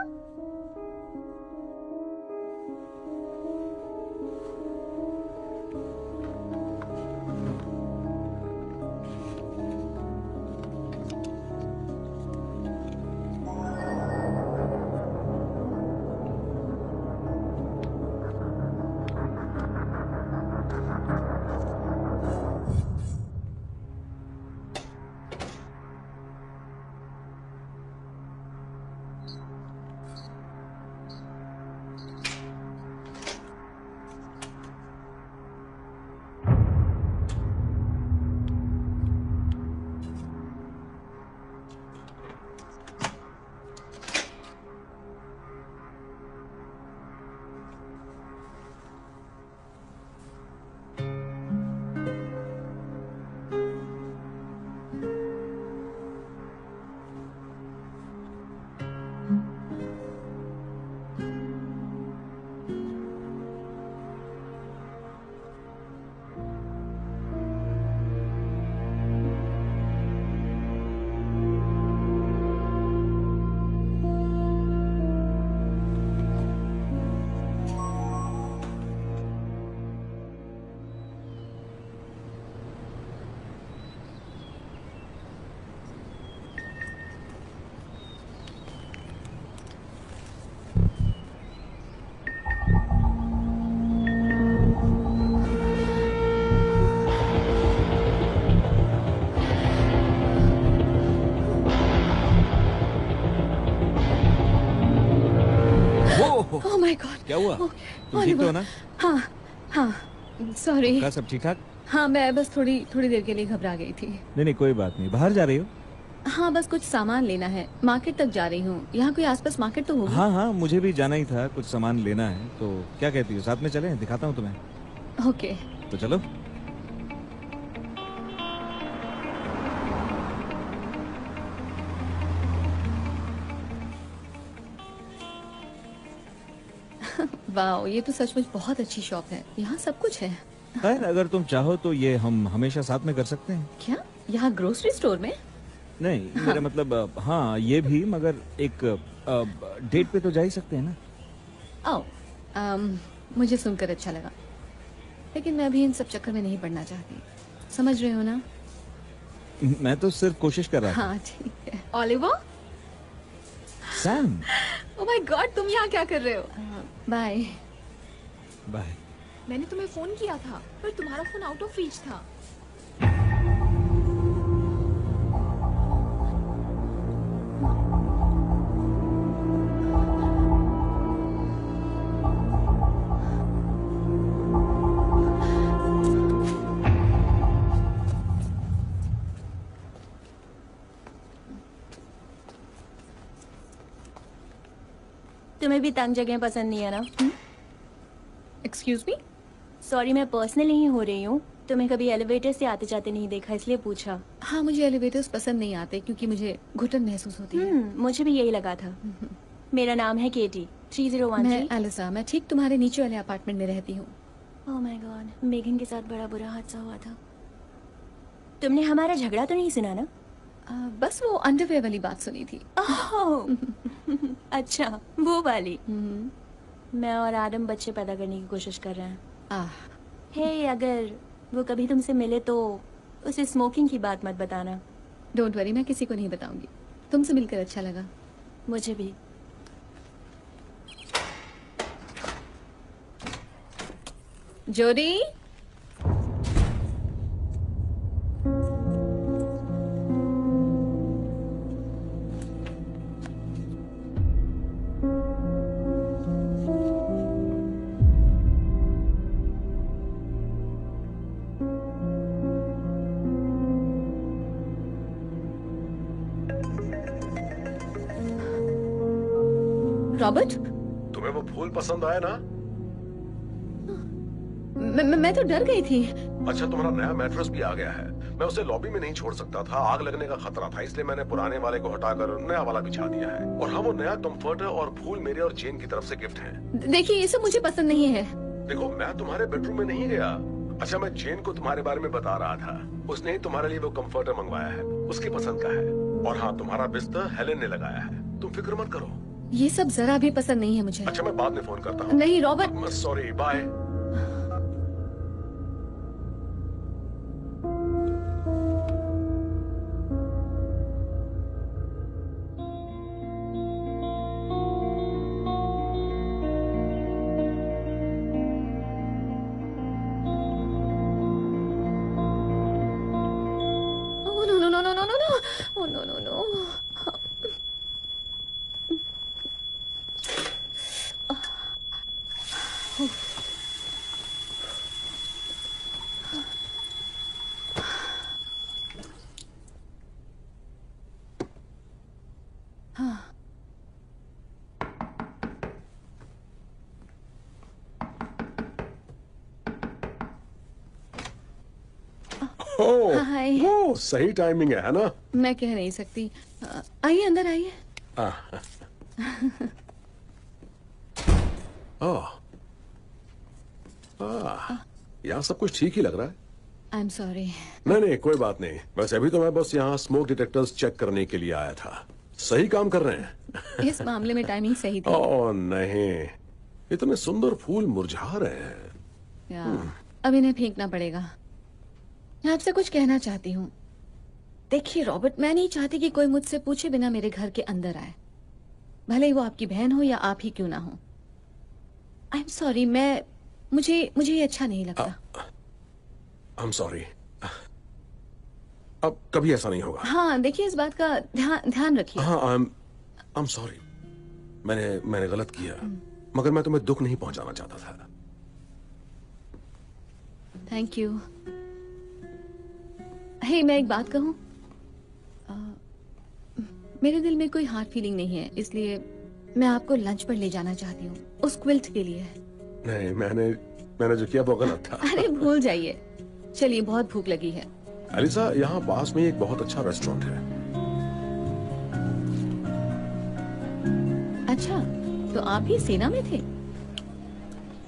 [SPEAKER 6] ओह माय गॉड, क्या हुआ? तुम ठीक तो हो ना?
[SPEAKER 2] हाँ हाँ, सॉरी।
[SPEAKER 6] क्या सब ठीक ठाक?
[SPEAKER 2] हाँ, मैं बस थोड़ी देर के लिए घबरा गई थी।
[SPEAKER 6] नहीं कोई बात नहीं। बाहर जा रही हो?
[SPEAKER 2] हाँ, बस कुछ सामान लेना है, मार्केट तक जा रही हूँ। यहाँ कोई आसपास मार्केट तो होगी?
[SPEAKER 6] हाँ, मुझे भी जाना ही था, कुछ सामान लेना है। तो क्या कहती हो, साथ में चलें? दिखाता हूँ तुम्हें।
[SPEAKER 2] ओके।
[SPEAKER 6] तो चलो।
[SPEAKER 2] वाह, ये तो सचमुच बहुत अच्छी शॉप है। यहाँ सब कुछ है।
[SPEAKER 6] खैर, अगर तुम चाहो तो ये हम हमेशा साथ में कर सकते हैं।
[SPEAKER 2] क्या? यहाँ ग्रोसरी स्टोर में?
[SPEAKER 6] नहीं, मेरा मतलब हाँ ये भी, मगर एक डेट पे तो जा ही सकते हैं ना।
[SPEAKER 2] मुझे सुनकर अच्छा लगा, लेकिन मैं अभी इन सब चक्कर में नहीं पड़ना चाहती। समझ रहे हो ना?
[SPEAKER 6] मैं तो सिर्फ कोशिश कर रहा था।
[SPEAKER 2] हाँ ठीक है। Oliver?
[SPEAKER 6] Sam.
[SPEAKER 1] Oh my God, तुम यहाँ क्या कर रहे हो?
[SPEAKER 2] बाय।
[SPEAKER 6] बाय।
[SPEAKER 1] मैंने तुम्हें फोन किया था, पर तुम्हारा फोन आउट ऑफ रीच था।
[SPEAKER 5] तुम्हें भी तंग जगह पसंद नहीं है ना?
[SPEAKER 2] Excuse me?
[SPEAKER 5] सॉरी, मैं पर्सनल ही हो रही हूँ। तुम्हें कभी एलिवेटर से आते जाते नहीं देखा, इसलिए पूछा।
[SPEAKER 2] हाँ, मुझे एलिवेटर्स पसंद नहीं आते क्योंकि मुझे घुटन महसूस होती है।
[SPEAKER 5] मुझे भी यही लगा था। मेरा नाम है केटी। 301।
[SPEAKER 2] मैं एलिसा, मैं ठीक तुम्हारे नीचे वाले अपार्टमेंट में रहती हूँ।
[SPEAKER 5] ओह माय गॉड, मेघन के साथ बड़ा बुरा हादसा हुआ था। तुमने हमारा झगड़ा तो नहीं सुना ना?
[SPEAKER 2] बस वो अंडरवेयर वाली बात सुनी थी।
[SPEAKER 5] अच्छा, वो वाली। मैं और आदम बच्चे पैदा करने की कोशिश कर रहे हैं। हे, अगर वो कभी तुमसे मिले तो उसे स्मोकिंग की बात मत बताना।
[SPEAKER 2] डोंट वरी, मैं किसी को नहीं बताऊंगी। तुमसे मिलकर अच्छा लगा।
[SPEAKER 5] मुझे भी।
[SPEAKER 2] जोडी? रॉबर्ट?
[SPEAKER 9] तुम्हें वो फूल पसंद आया ना?
[SPEAKER 2] मैं तो डर गई थी।
[SPEAKER 9] अच्छा, तुम्हारा नया मैट्रेस भी आ गया है। मैं उसे लॉबी में नहीं छोड़ सकता था, आग लगने का खतरा था, इसलिए मैंने पुराने वाले को हटाकर नया वाला बिछा दिया है। और हाँ, वो नया कंफर्टर और फूल मेरे और जेन की तरफ से गिफ्ट है।
[SPEAKER 2] देखिए, ये सब मुझे पसंद नहीं है।
[SPEAKER 9] देखो, मैं तुम्हारे बेडरूम में नहीं गया। अच्छा, मैं जेन को तुम्हारे बारे में बता रहा था। उसने ही तुम्हारे लिए वो कंफर्टर मंगवाया है, उसकी पसंद का है। और हाँ, तुम्हारा बिस्तर हेलेन ने लगाया है, तुम फिक्र मत करो।
[SPEAKER 2] ये सब जरा भी पसंद नहीं है मुझे।
[SPEAKER 9] अच्छा, मैं बाद में फोन करता हूँ।
[SPEAKER 2] नहीं रॉबर्ट।
[SPEAKER 9] Sorry, bye.
[SPEAKER 2] हाय।
[SPEAKER 9] वो सही टाइमिंग है ना?
[SPEAKER 2] मैं कह नहीं सकती। आइए, अंदर आइए।
[SPEAKER 9] यहाँ सब कुछ ठीक ही लग रहा है।
[SPEAKER 2] I am sorry.
[SPEAKER 9] नहीं, कोई बात नहीं। वैसे अभी तो मैं बस यहाँ स्मोक डिटेक्टर्स चेक करने के लिए आया था। सही काम कर रहे हैं।
[SPEAKER 2] इस मामले में टाइमिंग सही थी।
[SPEAKER 9] ओह नहीं, इतने सुंदर फूल मुरझा रहे हैं।
[SPEAKER 2] अब इन्हें फेंकना पड़ेगा। मैं आपसे कुछ कहना चाहती हूँ। देखिए रॉबर्ट, मैं नहीं चाहती कि कोई मुझसे पूछे बिना मेरे घर के अंदर आए, भले ही वो आपकी बहन हो या आप ही क्यों ना हो। आई एम सॉरी, मुझे ये अच्छा नहीं लगता।
[SPEAKER 9] I am sorry. अब कभी ऐसा नहीं होगा।
[SPEAKER 2] हाँ, देखिए, इस बात का ध्यान रखिए।
[SPEAKER 9] हाँ, आई एम सॉरी। मैंने गलत किया, मगर मैं तुम्हें दुख नहीं पहुंचाना चाहता था।
[SPEAKER 2] Thank you. हे, मैं एक बात कहूँ? मेरे दिल में कोई हार्ड फीलिंग नहीं है, इसलिए मैं आपको लंच पर ले जाना चाहती हूँ, उस क्विल्ट के लिए।
[SPEAKER 9] नहीं, मैंने जो किया वो गलत था।
[SPEAKER 2] अरे भूल जाइए, चलिए, बहुत भूख लगी है।
[SPEAKER 9] एलिसा, यहाँ पास में एक बहुत अच्छा रेस्टोरेंट है।
[SPEAKER 2] अच्छा, तो आप भी सेना में थे?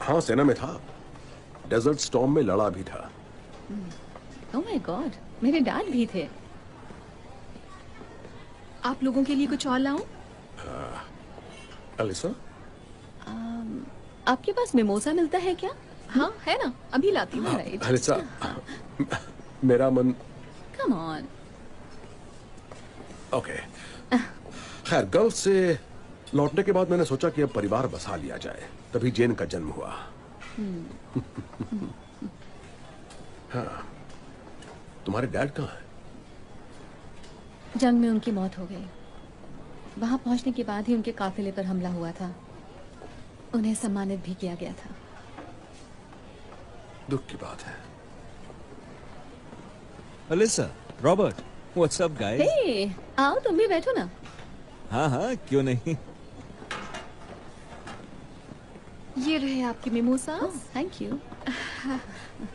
[SPEAKER 9] हाँ, सेना में था। डेजर्ट स्टॉर्म में लड़ा भी था।
[SPEAKER 2] ओह माय गॉड, मेरे डैड भी थे।
[SPEAKER 1] आप लोगों के लिए कुछ और लाऊं?
[SPEAKER 9] एलिसा,
[SPEAKER 2] आपके पास मिमोसा मिलता है क्या?
[SPEAKER 1] हाँ, है ना, अभी लाती हूँ। राइट।
[SPEAKER 9] एलिसा, मेरा मन।
[SPEAKER 2] Come on.
[SPEAKER 9] ओके। खैर, गल्फ से लौटने के बाद मैंने सोचा कि अब परिवार बसा लिया जाए, तभी जेन का जन्म हुआ। हाँ, तुम्हारे डैड कहाँ हैं?
[SPEAKER 2] जंग में उनकी मौत हो गई। वहां पहुंचने के बाद ही उनके काफिले पर हमला हुआ था। उन्हें सम्मानित भी किया गया था।
[SPEAKER 9] दुख की बात है।
[SPEAKER 6] Alisa, Robert, what's up guys?
[SPEAKER 2] Hey, आओ तुम भी बैठो ना।
[SPEAKER 6] हाँ हाँ, क्यों नहीं।
[SPEAKER 1] ये रहे आपके मिमोसा।
[SPEAKER 2] Thank you.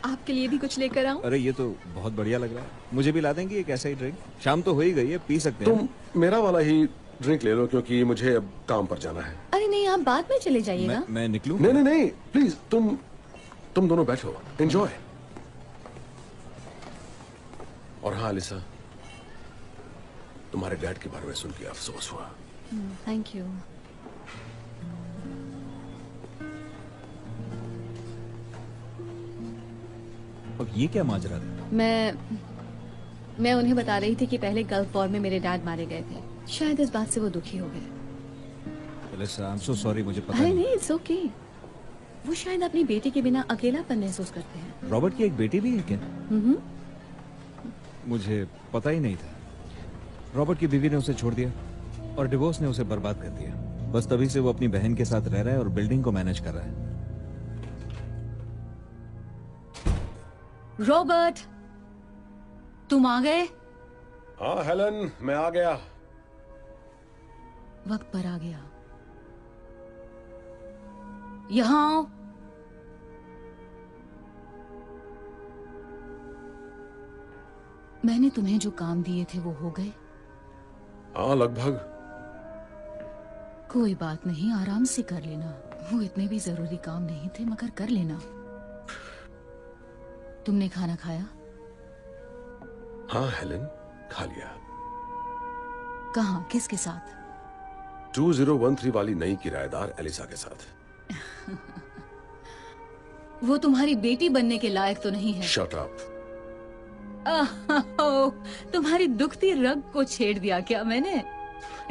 [SPEAKER 1] आपके लिए भी कुछ लेकर आऊं?
[SPEAKER 6] अरे ये तो बहुत बढ़िया लग रहा है। मुझे भी ला देंगे एक ऐसा ही ड्रिंक? शाम तो हो ही गई है, पी सकते हैं।
[SPEAKER 9] तुम मेरा वाला ही ड्रिंक ले लो, क्योंकि मुझे अब काम पर जाना है।
[SPEAKER 2] अरे नहीं, आप बाद में चले जाइएगा।
[SPEAKER 6] मैं निकलूं?
[SPEAKER 9] नहीं नहीं नहीं, प्लीज तुम दोनों बैठो, एंजॉय। और हाँ एलिसा, तुम्हारे डैड के बारे में सुन के अफसोस हुआ।
[SPEAKER 2] Thank you.
[SPEAKER 6] अब ये क्या माजरा है?
[SPEAKER 2] मैं उन्हें बता रही थी कि पहले गल्फ वॉर में मेरे डैड मारे गए थे। शायद इस बात से वो दुखी हो गए।
[SPEAKER 6] Elisa, I am so sorry, मुझे पता
[SPEAKER 2] अरे
[SPEAKER 6] नहीं।
[SPEAKER 2] नहीं, इट्स ओके। वो शायद अपनी बेटी के बिना अकेलापन महसूस करते हैं।
[SPEAKER 6] रॉबर्ट की एक बेटी भी है क्या? मुझे पता ही नहीं था। रॉबर्ट की बीवी ने उसे छोड़ दिया और डिवोर्स ने उसे बर्बाद कर दिया। बस तभी से वो अपनी बहन के साथ रह रहा है और बिल्डिंग को मैनेज कर रहा है।
[SPEAKER 8] रॉबर्ट, तुम आ गए?
[SPEAKER 9] हाँ हेलन, मैं आ गया।
[SPEAKER 8] वक्त पर आ गया। यहां आओ। मैंने तुम्हें जो काम दिए थे वो हो गए?
[SPEAKER 9] हाँ, लगभग।
[SPEAKER 8] कोई बात नहीं, आराम से कर लेना। वो इतने भी जरूरी काम नहीं थे, मगर कर लेना। तुमने खाना खाया?
[SPEAKER 9] हाँ हेलन, खा लिया।
[SPEAKER 8] कहाँ, किसके साथ?
[SPEAKER 9] 2013 वाली नई किराएदार एलिसा के साथ।
[SPEAKER 8] वो तुम्हारी बेटी बनने के लायक तो नहीं है।
[SPEAKER 9] Shut up.
[SPEAKER 8] तुम्हारी दुखती रग को छेड़ दिया क्या मैंने?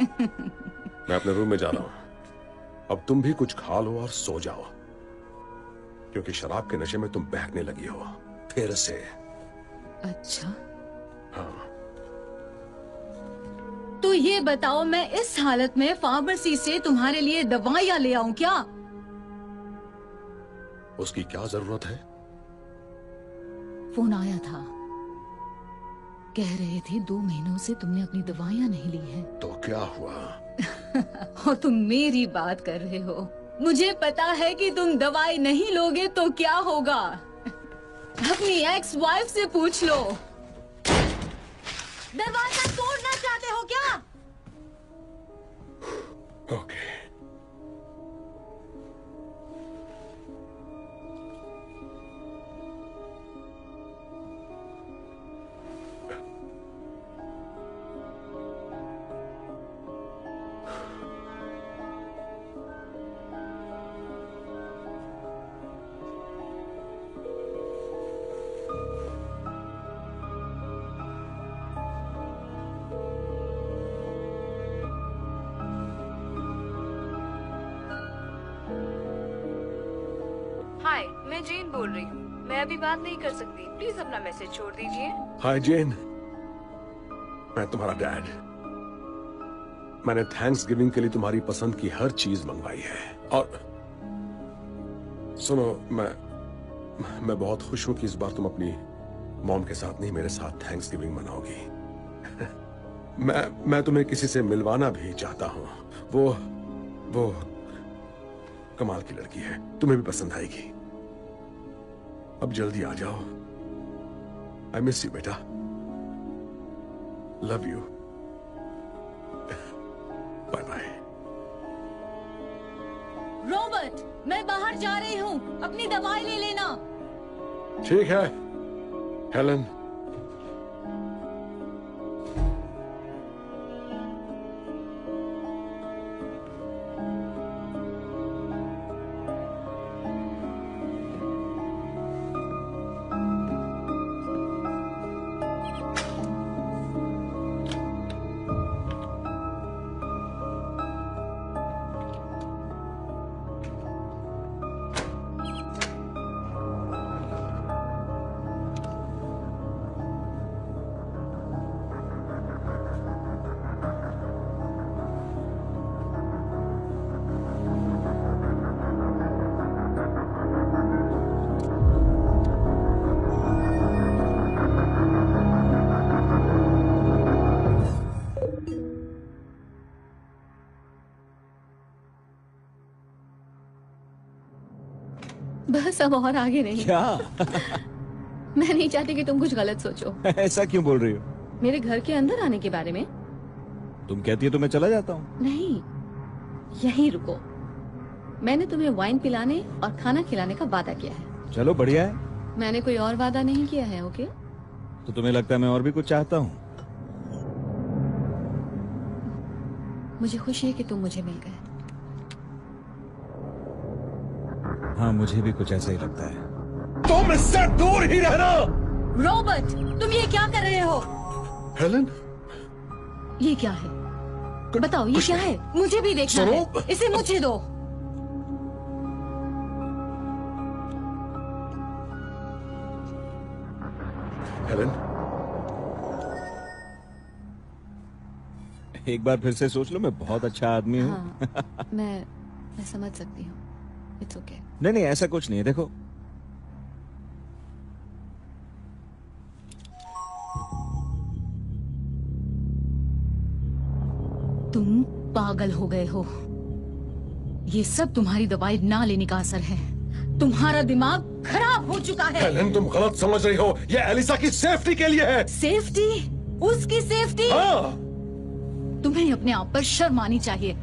[SPEAKER 9] मैं अपने रूम में जा रहा हूं। अब तुम भी कुछ खा लो और सो जाओ, क्योंकि शराब के नशे में तुम बहकने लगी हो फिर से।
[SPEAKER 8] अच्छा,
[SPEAKER 9] हाँ।
[SPEAKER 8] तो ये बताओ, मैं इस हालत में फार्मेसी से तुम्हारे लिए दवाइयां ले आऊं क्या?
[SPEAKER 9] उसकी क्या जरूरत है?
[SPEAKER 8] फोन आया था, कह रहे थे 2 महीनों से तुमने अपनी दवाइयां नहीं ली हैं।
[SPEAKER 9] तो क्या हुआ?
[SPEAKER 8] और तुम मेरी बात कर रहे हो। मुझे पता है कि तुम दवाई नहीं लोगे तो क्या होगा। अपनी एक्स वाइफ से पूछ लो। दरवाजा तोड़ना चाहते हो क्या?
[SPEAKER 9] ओके।
[SPEAKER 1] हाय, मैं जेन बोल रही हूँ। मैं अभी बात नहीं कर सकती, प्लीज अपना मैसेज छोड़ दीजिए।
[SPEAKER 9] हाय जेन, मैं तुम्हारा डैड। मैंने थैंक्स गिविंग के लिए तुम्हारी पसंद की हर चीज मंगवाई है। और सुनो, मैं बहुत खुश हूं कि इस बार तुम अपनी मॉम के साथ नहीं, मेरे साथ थैंक्सगिविंग मनाओगी। मैं तुम्हें किसी से मिलवाना भी चाहता हूं। वो कमाल की लड़की है, तुम्हें भी पसंद आएगी। अब जल्दी आ जाओ। आई मिस यू बेटा। Love you. Bye bye.
[SPEAKER 8] Robert, मैं बाहर जा रही हूँ, अपनी दवाई ले लेना।
[SPEAKER 9] ठीक है हेलन।
[SPEAKER 2] बस अब और आगे नहीं।
[SPEAKER 6] क्या?
[SPEAKER 2] मैं नहीं चाहती कि तुम कुछ गलत सोचो।
[SPEAKER 6] ऐसा क्यों बोल रही हो?
[SPEAKER 2] मेरे घर के अंदर आने के बारे में?
[SPEAKER 6] तुम कहती है तो मैं चला जाता हूँ।
[SPEAKER 2] नहीं, यहीं रुको। मैंने तुम्हें वाइन पिलाने और खाना खिलाने का वादा किया है।
[SPEAKER 6] चलो बढ़िया है।
[SPEAKER 2] मैंने कोई और वादा नहीं किया है। ओके?
[SPEAKER 6] तो तुम्हें लगता है मैं और भी कुछ चाहता हूँ?
[SPEAKER 2] मुझे खुशी है कि तुम मुझे मिल गए।
[SPEAKER 6] हाँ, मुझे भी कुछ ऐसा ही लगता है। तुम इससे दूर ही रहना।
[SPEAKER 8] रॉबर्ट, तुम ये क्या कर रहे हो?
[SPEAKER 9] हेलन,
[SPEAKER 2] ये क्या है? बताओ, ये क्या है? मुझे भी देखना है। इसे मुझे दो।
[SPEAKER 9] हेलन,
[SPEAKER 6] एक बार फिर से सोच लो, मैं बहुत अच्छा आदमी हूँ।
[SPEAKER 2] हाँ, मैं समझ सकती हूँ। It's okay.
[SPEAKER 6] नहीं, ऐसा कुछ नहीं है। देखो,
[SPEAKER 8] तुम पागल हो गए हो। ये सब तुम्हारी दवाई ना लेने का असर है। तुम्हारा दिमाग खराब हो चुका है।
[SPEAKER 9] हेलन, तुम गलत समझ रही हो। ये एलिसा की सेफ्टी के लिए है।
[SPEAKER 8] सेफ्टी? उसकी सेफ्टी?
[SPEAKER 9] हाँ।
[SPEAKER 8] तुम्हें अपने आप पर शर्म आनी चाहिए।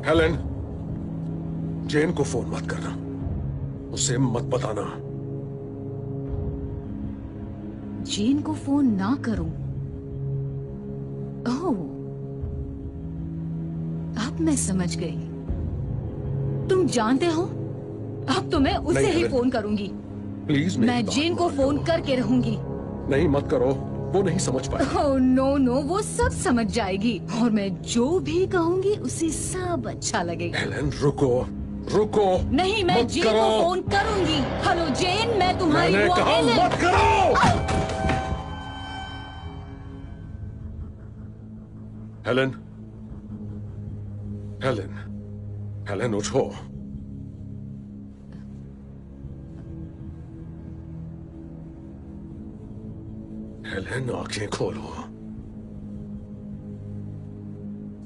[SPEAKER 9] हेलन, जेन को फोन मत करना, उसे मत बताना।
[SPEAKER 8] जेन को फोन ना करूं? ओह, अब मैं समझ गई। तुम जानते हो, अब तो मैं उसे ही फोन करूंगी।
[SPEAKER 9] प्लीज,
[SPEAKER 8] मैं जेन को फोन करके रहूंगी।
[SPEAKER 9] नहीं, मत करो, वो नहीं समझ पाए।
[SPEAKER 8] ओह नो, वो सब समझ जाएगी और मैं जो भी कहूंगी उसे सब अच्छा लगेगा।
[SPEAKER 9] हेलन, रुको।
[SPEAKER 8] नहीं, मैं जेन को फोन करूंगी। हेलो जेन, मैं तुम्हारी
[SPEAKER 9] मैंने
[SPEAKER 8] वो
[SPEAKER 9] कहा
[SPEAKER 8] हेलन।
[SPEAKER 9] मत करो। हेलन, उठो। हेलन, आंखें खोलो।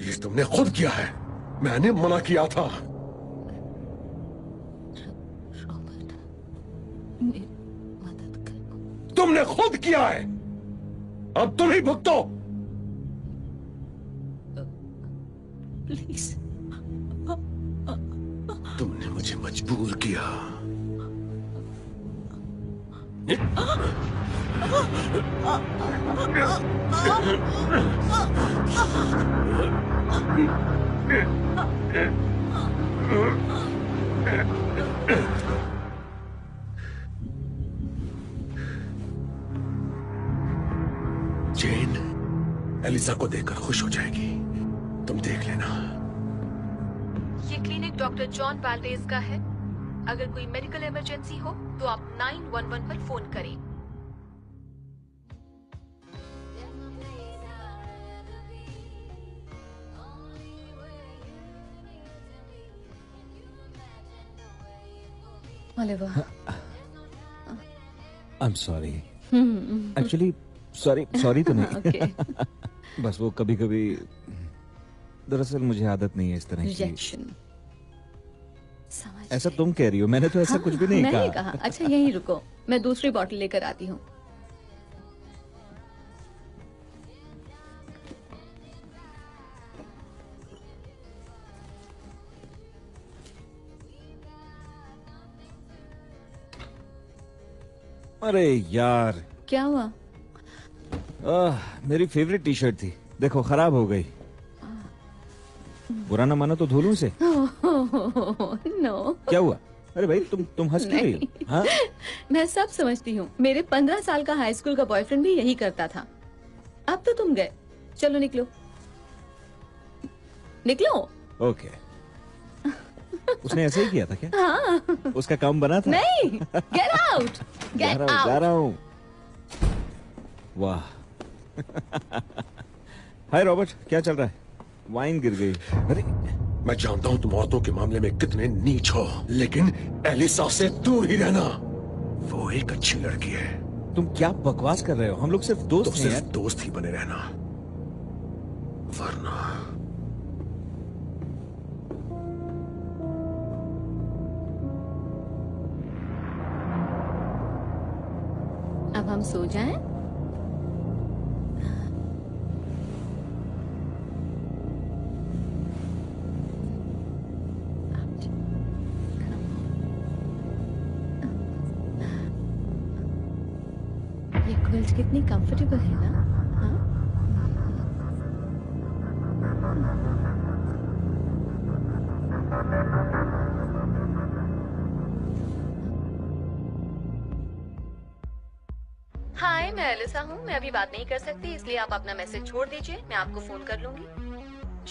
[SPEAKER 9] ये तुमने खुद किया है, मैंने मना किया था।
[SPEAKER 2] मदद करो।
[SPEAKER 9] तुमने खुद किया है, अब तुम ही भुगतो।
[SPEAKER 8] प्लीज।
[SPEAKER 9] तुमने मुझे मजबूर किया। जेन एलिसा को देखकर खुश हो जाएगी, तुम देख लेना।
[SPEAKER 2] ये क्लिनिक डॉक्टर जॉन वाल्डेज का है। अगर कोई मेडिकल इमरजेंसी हो तो आप 911 पर फोन करें। Oliver,
[SPEAKER 6] I am sorry. Actually sorry तो नहीं। बस वो कभी कभी, दरअसल मुझे आदत नहीं है इस तरह की।
[SPEAKER 2] रिजेक्शन।
[SPEAKER 6] ऐसा तुम कह रही हो, मैंने तो ऐसा कुछ भी नहीं
[SPEAKER 2] मैंने
[SPEAKER 6] कहा।
[SPEAKER 2] कहा। अच्छा यहीं रुको, मैं दूसरी बॉटल लेकर आती हूँ।
[SPEAKER 6] अरे यार,
[SPEAKER 2] क्या हुआ?
[SPEAKER 6] मेरी फेवरेट टी शर्ट थी, देखो खराब हो गई। बुरा ना मानो तो धो लूं इसे?
[SPEAKER 2] नो।
[SPEAKER 6] क्या हुआ? अरे भाई तुम हंस क्यों रही हो? हाँ?
[SPEAKER 2] मैं सब समझती हूँ, मेरे 15 साल का हाई स्कूल का बॉयफ्रेंड भी यही करता था। अब तो तुम गए, चलो निकलो निकलो।
[SPEAKER 6] ओके। उसने ऐसे ही किया था क्या?
[SPEAKER 2] हाँ।
[SPEAKER 6] उसका काम बना था?
[SPEAKER 2] नहीं, गेट आउट, गेट आउट।
[SPEAKER 6] जा रहा हूँ। वाह। हाय रॉबर्ट, क्या चल रहा है? वाइन गिर गई। अरे
[SPEAKER 9] मैं जानता हूं तुम औरतों के मामले में कितने नीच हो, लेकिन एलिसा से दूर ही रहना। वो एक अच्छी लड़की है।
[SPEAKER 6] तुम क्या बकवास कर रहे हो? हम लोग सिर्फ दोस्त
[SPEAKER 9] तो
[SPEAKER 6] हैं
[SPEAKER 9] सिर्फ
[SPEAKER 6] यार।
[SPEAKER 9] दोस्त ही बने रहना, वरना
[SPEAKER 2] अब हम सो जाएं? ये क्विल्ट कितनी कंफर्टेबल है ना? हाँ? हाय, मैं एलिसा हूँ। मैं अभी बात नहीं कर सकती, इसलिए आप अपना मैसेज छोड़ दीजिए, मैं आपको फोन कर लूंगी।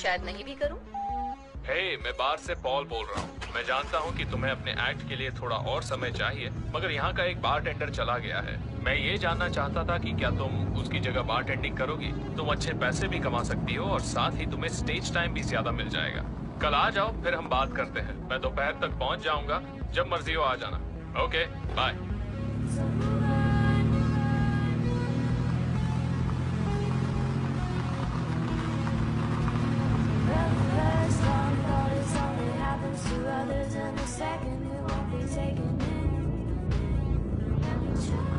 [SPEAKER 2] शायद नहीं भी करूँ।
[SPEAKER 4] हे, मैं बार से पॉल बोल रहा हूँ। मैं जानता हूँ कि तुम्हें अपने एक्ट के लिए थोड़ा और समय चाहिए, मगर यहाँ का एक बारटेंडर चला गया है। मैं ये जानना चाहता था कि क्या तुम उसकी जगह बारटेंडिंग करोगी? तुम अच्छे पैसे भी कमा सकती हो और साथ ही तुम्हें स्टेज टाइम भी ज्यादा मिल जाएगा। कल आ जाओ, फिर हम बात करते हैं। मैं दोपहर तक पहुँच जाऊंगा, जब मर्जी हो आ जाना। Okay, bye.
[SPEAKER 3] First one thought is only happens to others, and the second it won't be taken in. And we try.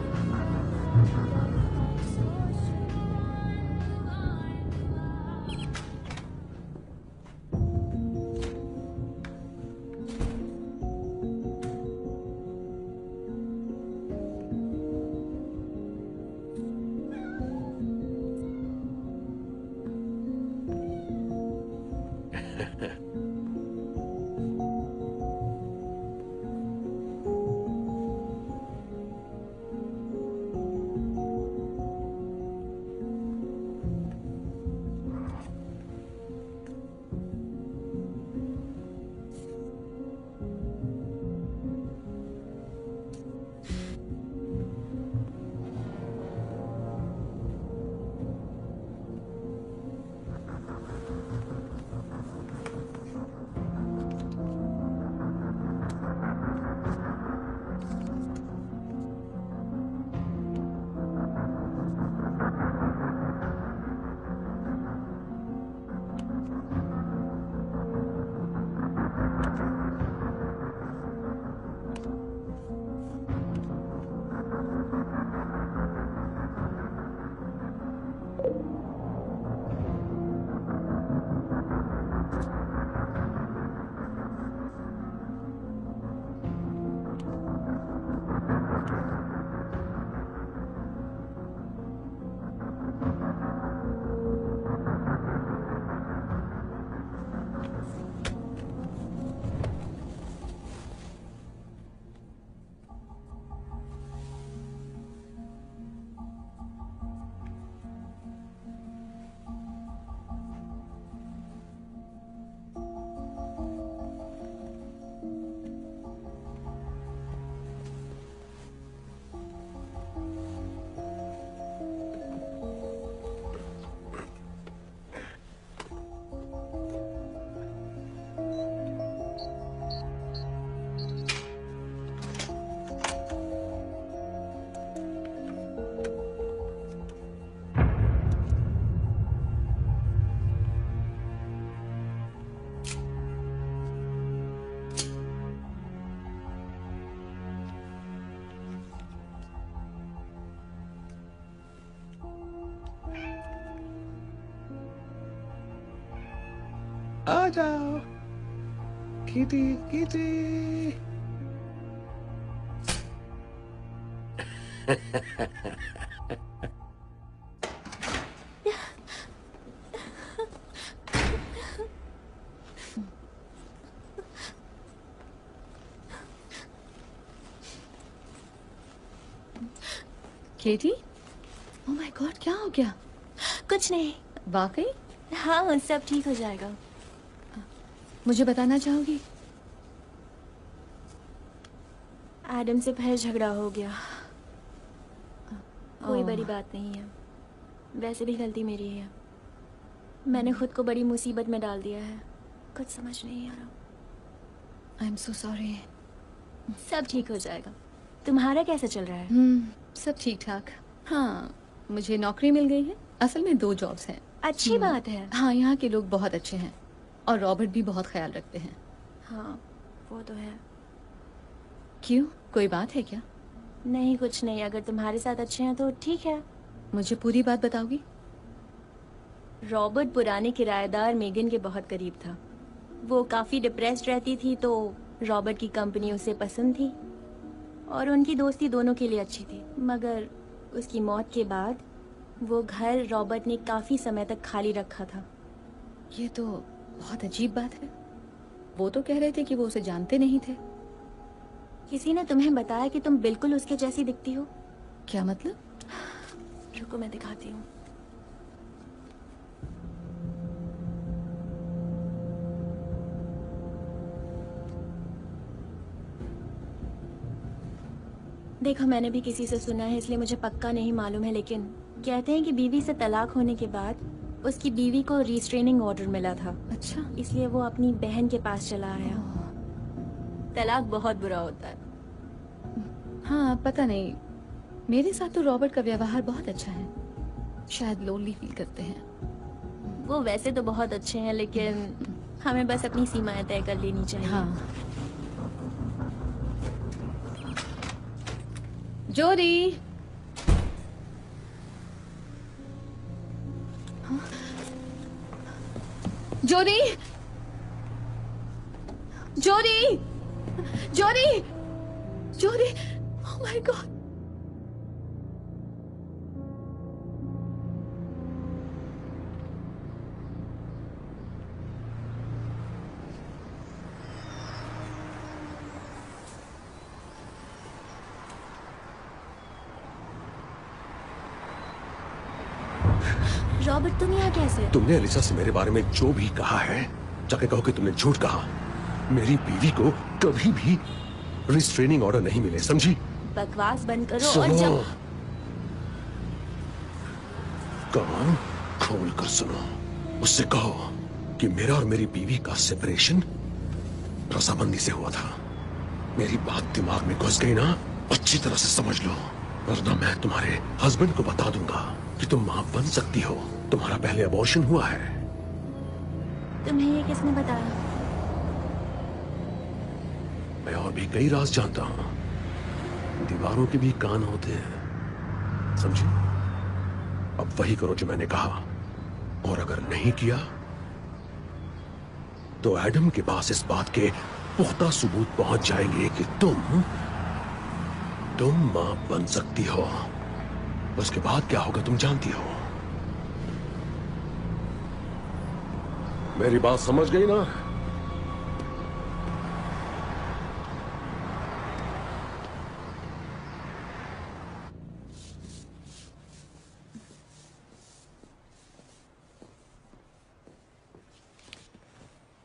[SPEAKER 9] आ जाओ कीटी कीटी।
[SPEAKER 2] केटी, ओह माय गॉड, क्या हो गया?
[SPEAKER 5] कुछ नहीं।
[SPEAKER 2] वाकई?
[SPEAKER 5] हाँ, सब ठीक हो जाएगा।
[SPEAKER 2] मुझे बताना चाहोगी?
[SPEAKER 5] एडम से फिर झगड़ा हो गया। कोई
[SPEAKER 2] ओह।
[SPEAKER 5] बड़ी बात नहीं है, वैसे भी गलती मेरी है। मैंने खुद को बड़ी मुसीबत में डाल दिया है, कुछ समझ नहीं आ रहा।
[SPEAKER 2] आई एम सो सॉरी।
[SPEAKER 5] सब ठीक हो जाएगा। तुम्हारा कैसा चल रहा है?
[SPEAKER 2] सब ठीक ठाक। हाँ, मुझे नौकरी मिल गई है। असल में 2 जॉब्स हैं।
[SPEAKER 5] अच्छी बात है।
[SPEAKER 2] हाँ, यहाँ के लोग बहुत अच्छे हैं और रॉबर्ट भी बहुत ख्याल रखते हैं।
[SPEAKER 5] हाँ, वो तो है।
[SPEAKER 2] क्यों, कोई बात है क्या?
[SPEAKER 5] नहीं, कुछ नहीं। अगर तुम्हारे साथ अच्छे हैं तो ठीक है।
[SPEAKER 2] मुझे पूरी बात बताओगी?
[SPEAKER 5] रॉबर्ट पुराने किराएदार मेगन के बहुत करीब था। वो काफी डिप्रेस्ड रहती थी तो रॉबर्ट की कंपनी उसे पसंद थी और उनकी दोस्ती दोनों के लिए अच्छी थी। मगर उसकी मौत के बाद वो घर रॉबर्ट ने काफी समय तक खाली रखा था।
[SPEAKER 2] ये तो बहुत अजीब बात है। वो तो कह रहे थे कि वो उसे जानते नहीं थे।
[SPEAKER 5] किसी ने तुम्हें बताया कि तुम बिल्कुल उसके जैसी दिखती हो?
[SPEAKER 2] क्या मतलब?
[SPEAKER 5] रुको, मैं दिखाती हूँ। देखो, मैंने भी किसी से सुना है, इसलिए मुझे पक्का नहीं मालूम है, लेकिन कहते हैं कि बीवी से तलाक होने के बाद उसकी बीवी को रिस्ट्रेनिंग ऑर्डर मिला था।
[SPEAKER 2] अच्छा।
[SPEAKER 5] इसलिए वो अपनी बहन के पास चला आया। तलाक बहुत बुरा होता है।
[SPEAKER 2] हाँ, पता नहीं, मेरे साथ तो रॉबर्ट का व्यवहार बहुत अच्छा है। शायद लोनली फील करते हैं।
[SPEAKER 5] वो वैसे तो बहुत अच्छे हैं, लेकिन हमें बस अपनी सीमाएं तय कर लेनी चाहिए।
[SPEAKER 2] हाँ। जोरी। हाँ? जोरी, जोरी, जोरी, जोरी, ओह माय गॉड।
[SPEAKER 5] रॉबर्ट, तुम यहाँ कैसे?
[SPEAKER 9] तुमने एलिसा से मेरे बारे में जो भी कहा है, जाके कहो कि तुमने झूठ कहा। मेरी बीवी को कभी भी रिस्ट्रेनिंग ऑर्डर नहीं मिले, समझी?
[SPEAKER 5] बकवास बंद करो और जब
[SPEAKER 9] कान खोल कर सुनो। उससे कहो कि मेरा और मेरी बीवी का सेपरेशन रजामंदी से हुआ था। मेरी बात दिमाग में घुस गई ना, अच्छी तरह से समझ लो, वरना मैं तुम्हारे हस्बैंड को बता दूंगा कि तुम मां बन सकती हो। तुम्हारा पहले अबॉर्शन हुआ है।
[SPEAKER 5] तुम्हें ये किसने बताया?
[SPEAKER 9] मैं और भी कई राज जानता हूं। दीवारों के भी कान होते हैं, समझी? अब वही करो जो मैंने कहा, और अगर नहीं किया तो एडम के पास इस बात के पुख्ता सबूत पहुंच जाएंगे कि तुम मां बन सकती हो। उसके बाद क्या होगा तुम जानती हो। मेरी बात समझ गई ना?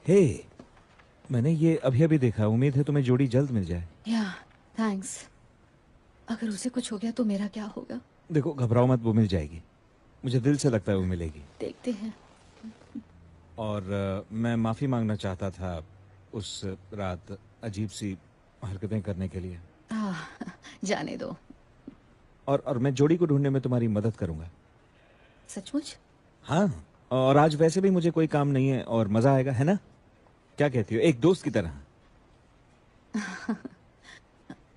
[SPEAKER 6] हे, मैंने ये अभी अभी देखा। उम्मीद है तुम्हें जोड़ी जल्द मिल जाए।
[SPEAKER 2] या, थैंक्स। अगर उसे कुछ हो गया तो मेरा क्या होगा?
[SPEAKER 6] देखो, घबराओ मत, वो मिल जाएगी। मुझे दिल से लगता है वो मिलेगी।
[SPEAKER 2] देखते हैं।
[SPEAKER 6] और मैं माफी मांगना चाहता था उस रात अजीब सी हरकतें करने के लिए।
[SPEAKER 2] जाने दो।
[SPEAKER 6] और मैं जोड़ी को ढूंढने में तुम्हारी मदद करूंगा।
[SPEAKER 2] सचमुच?
[SPEAKER 6] हाँ, और आज वैसे भी मुझे कोई काम नहीं है और मजा आएगा, है ना? क्या कहती हो, एक दोस्त की तरह?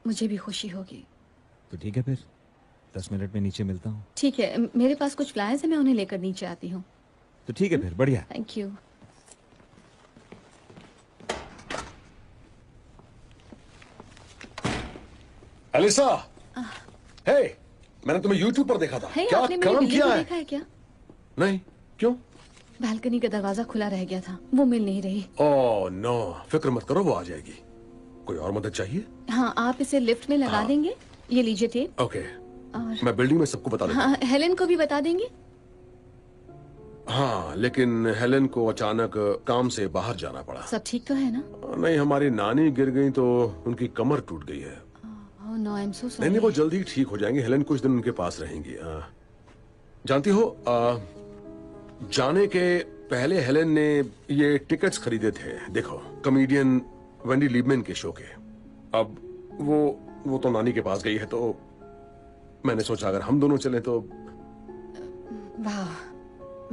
[SPEAKER 2] मुझे भी खुशी होगी।
[SPEAKER 6] तो ठीक है, फिर 10 मिनट में नीचे मिलता हूँ। ठीक
[SPEAKER 2] है, मेरे पास कुछ फ्लायर्स हैं, मैं उन्हें लेकर नीचे आती हूँ।
[SPEAKER 6] तो ठीक है फिर, बढ़िया।
[SPEAKER 2] Thank you.
[SPEAKER 9] एलिसा, हे, मैंने तुम्हें YouTube पर देखा था।
[SPEAKER 2] है
[SPEAKER 9] क्या
[SPEAKER 2] आपने मेरी
[SPEAKER 9] काम
[SPEAKER 2] बिल्ली
[SPEAKER 9] किया
[SPEAKER 2] को
[SPEAKER 9] है?
[SPEAKER 2] देखा है क्या?
[SPEAKER 9] नहीं, क्यों?
[SPEAKER 2] बालकनी का दरवाजा खुला रह गया था, वो मिल नहीं रही।
[SPEAKER 9] ओह नो, फिक्र मत करो, वो आ जाएगी। कोई और मदद चाहिए?
[SPEAKER 2] हाँ, आप इसे लिफ्ट में लगा देंगे। ये लीजिए टेप।
[SPEAKER 9] ओके,
[SPEAKER 2] और
[SPEAKER 9] मैं बिल्डिंग में सबको बता देता हूँ।
[SPEAKER 2] हाँ, हेलेन को भी बता देंगे।
[SPEAKER 9] हाँ, लेकिन हेलेन को अचानक काम से बाहर जाना पड़ा।
[SPEAKER 2] सब ठीक तो है ना?
[SPEAKER 9] नहीं, हमारी नानी गिर गई तो उनकी कमर टूट गई है।
[SPEAKER 2] ओह नो, आई एम सो
[SPEAKER 9] नहीं
[SPEAKER 2] सॉरी।
[SPEAKER 9] नहीं, वो जल्दी ही ठीक हो जाएंगे। हेलेन कुछ दिन उनके पास रहेंगी। जानती हो, जाने के पहले हेलेन ने ये टिकट्स खरीदे थे, देखो, कॉमेडियन वेंडी लीबमैन के शो के। अब वो तो नानी के पास गई है, तो मैंने सोचा अगर हम दोनों चलें तो।
[SPEAKER 2] वाह,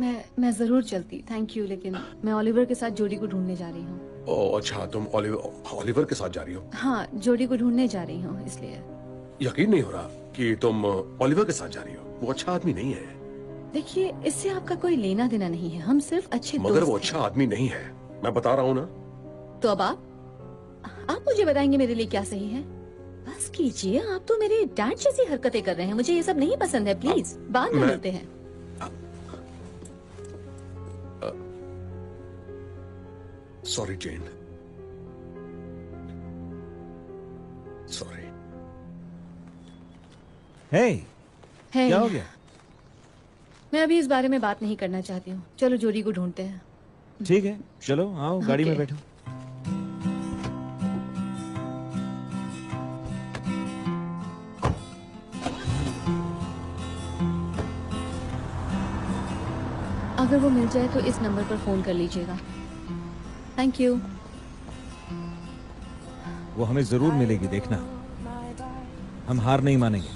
[SPEAKER 2] मैं जरूर चलती, थैंक यू, लेकिन मैं ओलिवर के साथ जोडी को ढूंढने जा रही हूँ।
[SPEAKER 9] ओह अच्छा, तुम ओलिवर के साथ जा रही हो?
[SPEAKER 2] हाँ, जोडी को ढूंढने जा रही हूँ, इसलिए।
[SPEAKER 9] यकीन नहीं हो रहा कि तुम ओलिवर के साथ जा रही हो। वो अच्छा आदमी नहीं है।
[SPEAKER 2] देखिए, इससे आपका कोई लेना देना नहीं है, हम सिर्फ अच्छे दोस्त
[SPEAKER 9] मगर वो
[SPEAKER 2] हैं।
[SPEAKER 9] अच्छा आदमी नहीं है, मैं बता रहा हूँ ना।
[SPEAKER 2] तो अब आप मुझे बताएंगे मेरे लिए क्या सही है? बस कीजिए, आप तो मेरे डैड जैसी हरकतें कर रहे हैं। मुझे ये सब नहीं पसंद है, प्लीज बाद में मिलते हैं।
[SPEAKER 9] सॉरी जेन, सॉरी।
[SPEAKER 6] हे,
[SPEAKER 2] है,
[SPEAKER 6] क्या हो गया?
[SPEAKER 2] मैं अभी इस बारे में बात नहीं करना चाहती हूँ। चलो जोडी को ढूंढते हैं।
[SPEAKER 6] ठीक है, चलो आओ, गाड़ी में
[SPEAKER 2] Okay.
[SPEAKER 6] बैठो।
[SPEAKER 2] अगर वो मिल जाए तो इस नंबर पर फोन कर लीजिएगा। Thank you.
[SPEAKER 6] वो हमें जरूर मिलेगी, देखना। हम हार नहीं मानेंगे।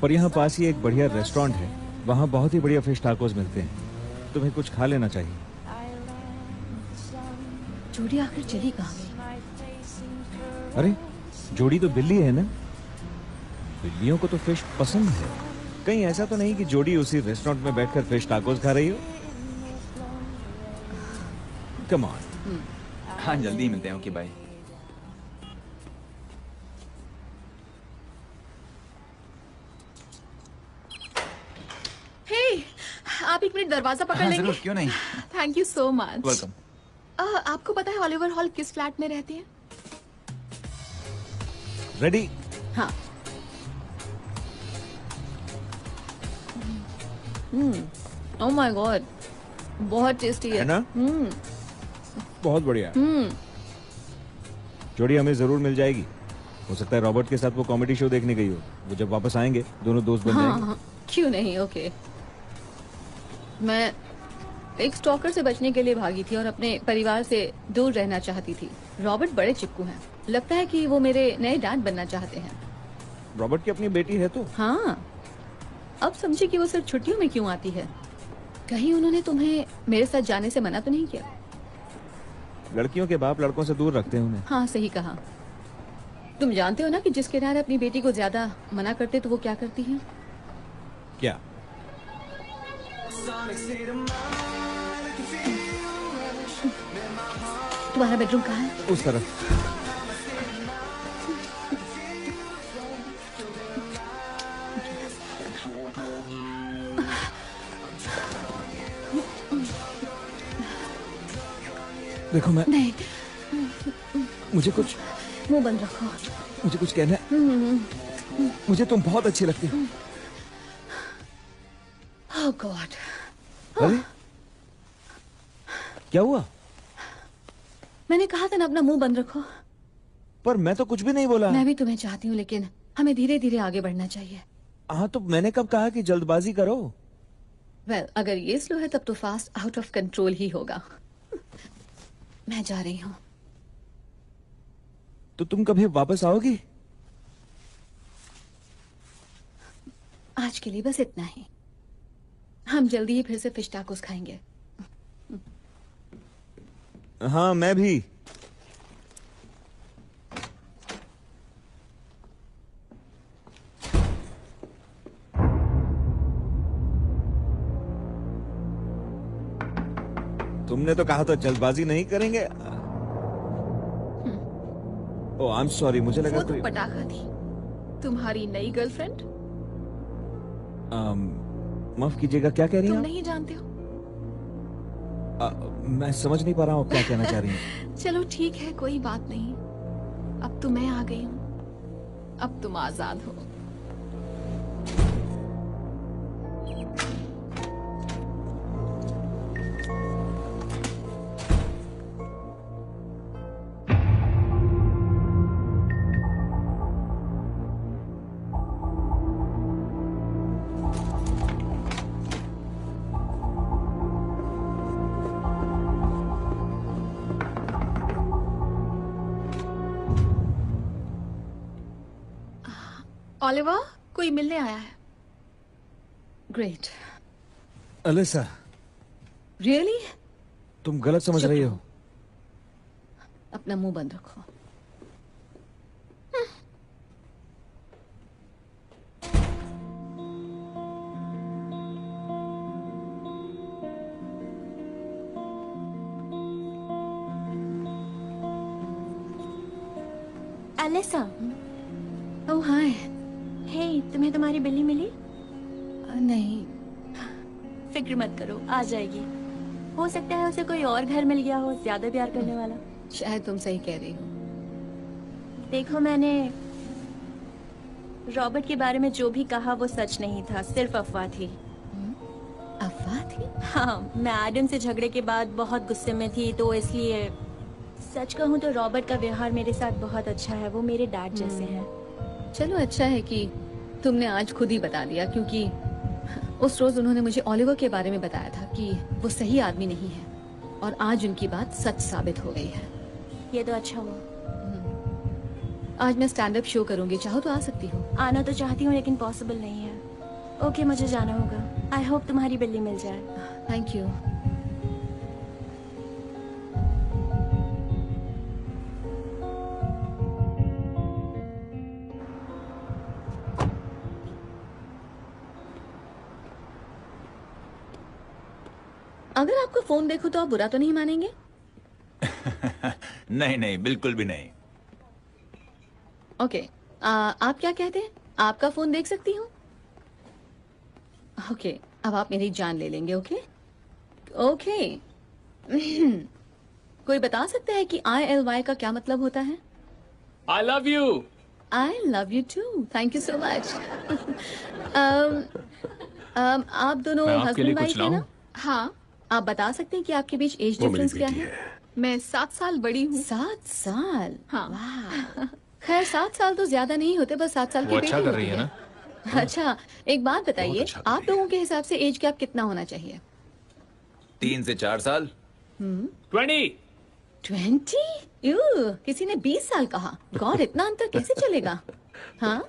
[SPEAKER 6] पर यहाँ पास ही एक बढ़िया रेस्टोरेंट है, वहाँ बहुत ही बढ़िया फिश टाकोस मिलते हैं। तुम्हें कुछ खा लेना चाहिए।
[SPEAKER 2] जोडी आखिर चली कहाँ गई?
[SPEAKER 6] अरे, जोड़ी तो बिल्ली है ना? बिल्लियों को तो फिश पसंद है। कहीं ऐसा तो नहीं कि जोड़ी उसी रेस्टोरेंट में बैठकर फिश टाकोस खा रही हो? Come on.
[SPEAKER 7] हाँ, जल्दी ही मिलते हैं। Okay, bye.
[SPEAKER 5] हे, आप एक मिनट दरवाजा पकड़
[SPEAKER 7] हाँ,
[SPEAKER 5] लेंगे?
[SPEAKER 7] जरूर, क्यों नहीं।
[SPEAKER 5] Thank you so much.
[SPEAKER 7] Welcome.
[SPEAKER 5] आपको पता है ओलिवर हॉल किस फ्लैट में रहते हैं?
[SPEAKER 6] रेडी?
[SPEAKER 2] हाँ। ओह माय गॉड, बहुत टेस्टी
[SPEAKER 6] है
[SPEAKER 2] है
[SPEAKER 6] ना? बहुत बढ़िया। जोड़ी हमें जरूर मिल जाएगी। हो सकता है रॉबर्ट के साथ वो कॉमेडी शो देखने गई हो। वो जब वापस आएंगे दोनों दोस्त बन जाएंगे।
[SPEAKER 2] हाँ, क्यों नहीं। ओके, मैं एक स्टॉकर से बचने के लिए भागी थी और अपने परिवार से दूर रहना चाहती थी। रॉबर्ट बड़े चिक्कू हैं, लगता है कि वो मेरे नए डैड बनना चाहते हैं।
[SPEAKER 6] रॉबर्ट की अपनी बेटी है तो?
[SPEAKER 2] हाँ, अब समझी कि वो सिर्फ छुट्टियों में क्यों आती है। कहीं उन्होंने तुम्हें मेरे साथ जाने से मना तो नहीं किया?
[SPEAKER 6] लड़कियों के बाप लड़कों से दूर रखते हैं उन्हें।
[SPEAKER 2] हाँ, सही कहा। तुम जानते हो ना कि जिसके डैड अपनी बेटी को ज्यादा मना करते तो वो क्या करती है?
[SPEAKER 6] क्या?
[SPEAKER 2] तुम्हारा बेडरूम कहाँ है?
[SPEAKER 6] उस तरफ। देखो, मैं
[SPEAKER 2] नहीं,
[SPEAKER 6] मुझे कुछ
[SPEAKER 2] मुंह बंद रखो।
[SPEAKER 6] मुझे कुछ कहना है। मुझे तुम बहुत अच्छी लगती हो।
[SPEAKER 2] ओह गॉड,
[SPEAKER 6] अरे, क्या हुआ?
[SPEAKER 2] मैंने कहा था ना अपना मुंह बंद रखो।
[SPEAKER 6] पर मैं तो कुछ भी नहीं बोला।
[SPEAKER 2] मैं भी तुम्हें चाहती हूँ, लेकिन हमें धीरे धीरे आगे बढ़ना चाहिए।
[SPEAKER 6] हाँ, तो मैंने कब कहा कि जल्दबाजी करो?
[SPEAKER 2] वेल, अगर ये स्लो है तब तो फास्ट आउट ऑफ कंट्रोल ही होगा। मैं जा रही हूँ।
[SPEAKER 6] तो तुम कभी वापस आओगी?
[SPEAKER 2] आज के लिए बस इतना ही। हम जल्दी ही फिर से फिश टाकोस खाएंगे।
[SPEAKER 6] हाँ, मैं भी। तुमने तो कहा था जल्दबाजी नहीं करेंगे। ओह, आई एम सॉरी, मुझे लगा
[SPEAKER 5] वो तो
[SPEAKER 6] कोई।
[SPEAKER 5] पटाखा थी।
[SPEAKER 8] तुम्हारी नई गर्लफ्रेंड?
[SPEAKER 6] माफ कीजिएगा, क्या कह रही
[SPEAKER 8] तुम
[SPEAKER 6] हैं
[SPEAKER 8] नहीं जानते हो?
[SPEAKER 6] मैं समझ नहीं पा रहा हूँ क्या कहना चाह रही हैं।
[SPEAKER 8] चलो ठीक है, कोई बात नहीं। अब तो मैं आ गई हूँ, अब तुम आजाद हो। ओलिवर, कोई मिलने आया है।
[SPEAKER 2] ग्रेट।
[SPEAKER 6] Alisa,
[SPEAKER 2] really?
[SPEAKER 6] तुम गलत समझ रही हो।
[SPEAKER 2] अपना मुंह बंद रखो।
[SPEAKER 5] अलिसा।
[SPEAKER 2] ओह हाय।
[SPEAKER 5] हे, तुम्हें तुम्हारी बिल्ली मिली?
[SPEAKER 2] नहीं।
[SPEAKER 5] फिक्र मत करो, आ जाएगी। हो सकता है उसे कोई और घर मिल गया हो, ज्यादा प्यार करने वाला।
[SPEAKER 2] शायद तुम सही कह रही हो।
[SPEAKER 5] देखो, मैंने रॉबर्ट के बारे में जो भी कहा वो सच नहीं था, सिर्फ अफवाह थी।
[SPEAKER 2] अफवाह थी?
[SPEAKER 5] हाँ, मैं एडम से झगड़े के बाद बहुत गुस्से में थी, तो इसलिए सच कहूँ तो रॉबर्ट का व्यवहार मेरे साथ बहुत अच्छा है। वो मेरे डैड जैसे हैं।
[SPEAKER 2] चलो अच्छा है कि तुमने आज खुद ही बता दिया, क्योंकि उस रोज उन्होंने मुझे ओलिवर के बारे में बताया था कि वो सही आदमी नहीं है, और आज उनकी बात सच साबित हो गई है।
[SPEAKER 5] ये तो अच्छा हुआ।
[SPEAKER 2] आज मैं स्टैंड अप शो करूंगी, चाहो तो आ सकती हो।
[SPEAKER 5] आना तो चाहती हूँ लेकिन पॉसिबल नहीं है। ओके, मुझे जाना होगा। आई होप तुम्हारी बिल्ली मिल जाए।
[SPEAKER 2] Thank you. अगर आपको फोन देखो तो आप बुरा तो नहीं मानेंगे?
[SPEAKER 7] नहीं नहीं, बिल्कुल भी नहीं।
[SPEAKER 2] ओके, आप क्या कहते हैं? आपका फोन देख सकती हूँ? ओके, अब आप मेरी जान ले लेंगे। Okay okay. कोई बता सकता है कि ILY का क्या मतलब होता है?
[SPEAKER 4] I love you.
[SPEAKER 2] I love you too. Thank you so much. आप दोनों
[SPEAKER 4] मैं आपके लिए
[SPEAKER 2] हस्बैंड वाइफ
[SPEAKER 4] कुछ
[SPEAKER 2] हैं ना?
[SPEAKER 4] लाऊं?
[SPEAKER 8] हाँ,
[SPEAKER 2] आप बता सकते हैं कि आपके बीच एज
[SPEAKER 9] वो मेरी
[SPEAKER 2] डिफरेंस क्या
[SPEAKER 9] बेटी
[SPEAKER 2] है?
[SPEAKER 9] है।
[SPEAKER 8] मैं 7 साल बड़ी हूँ।
[SPEAKER 2] 7 साल?
[SPEAKER 8] हाँ।
[SPEAKER 2] वाह। खैर 7 साल तो ज्यादा नहीं होते, बस 7 साल की
[SPEAKER 4] वो अच्छा
[SPEAKER 2] बेटी
[SPEAKER 4] कर
[SPEAKER 2] होती
[SPEAKER 4] रही है ना?
[SPEAKER 2] अच्छा, एक बात बताइए,
[SPEAKER 9] बहुत अच्छा कर
[SPEAKER 2] आप
[SPEAKER 9] रही है।
[SPEAKER 2] लोगों के हिसाब से एज गैप कितना होना चाहिए?
[SPEAKER 7] 3 से 4 साल।
[SPEAKER 4] 20।
[SPEAKER 2] 20? यू, किसी ने 20 साल कहा। गॉड, इतना अंतर कैसे चलेगा? हाँ,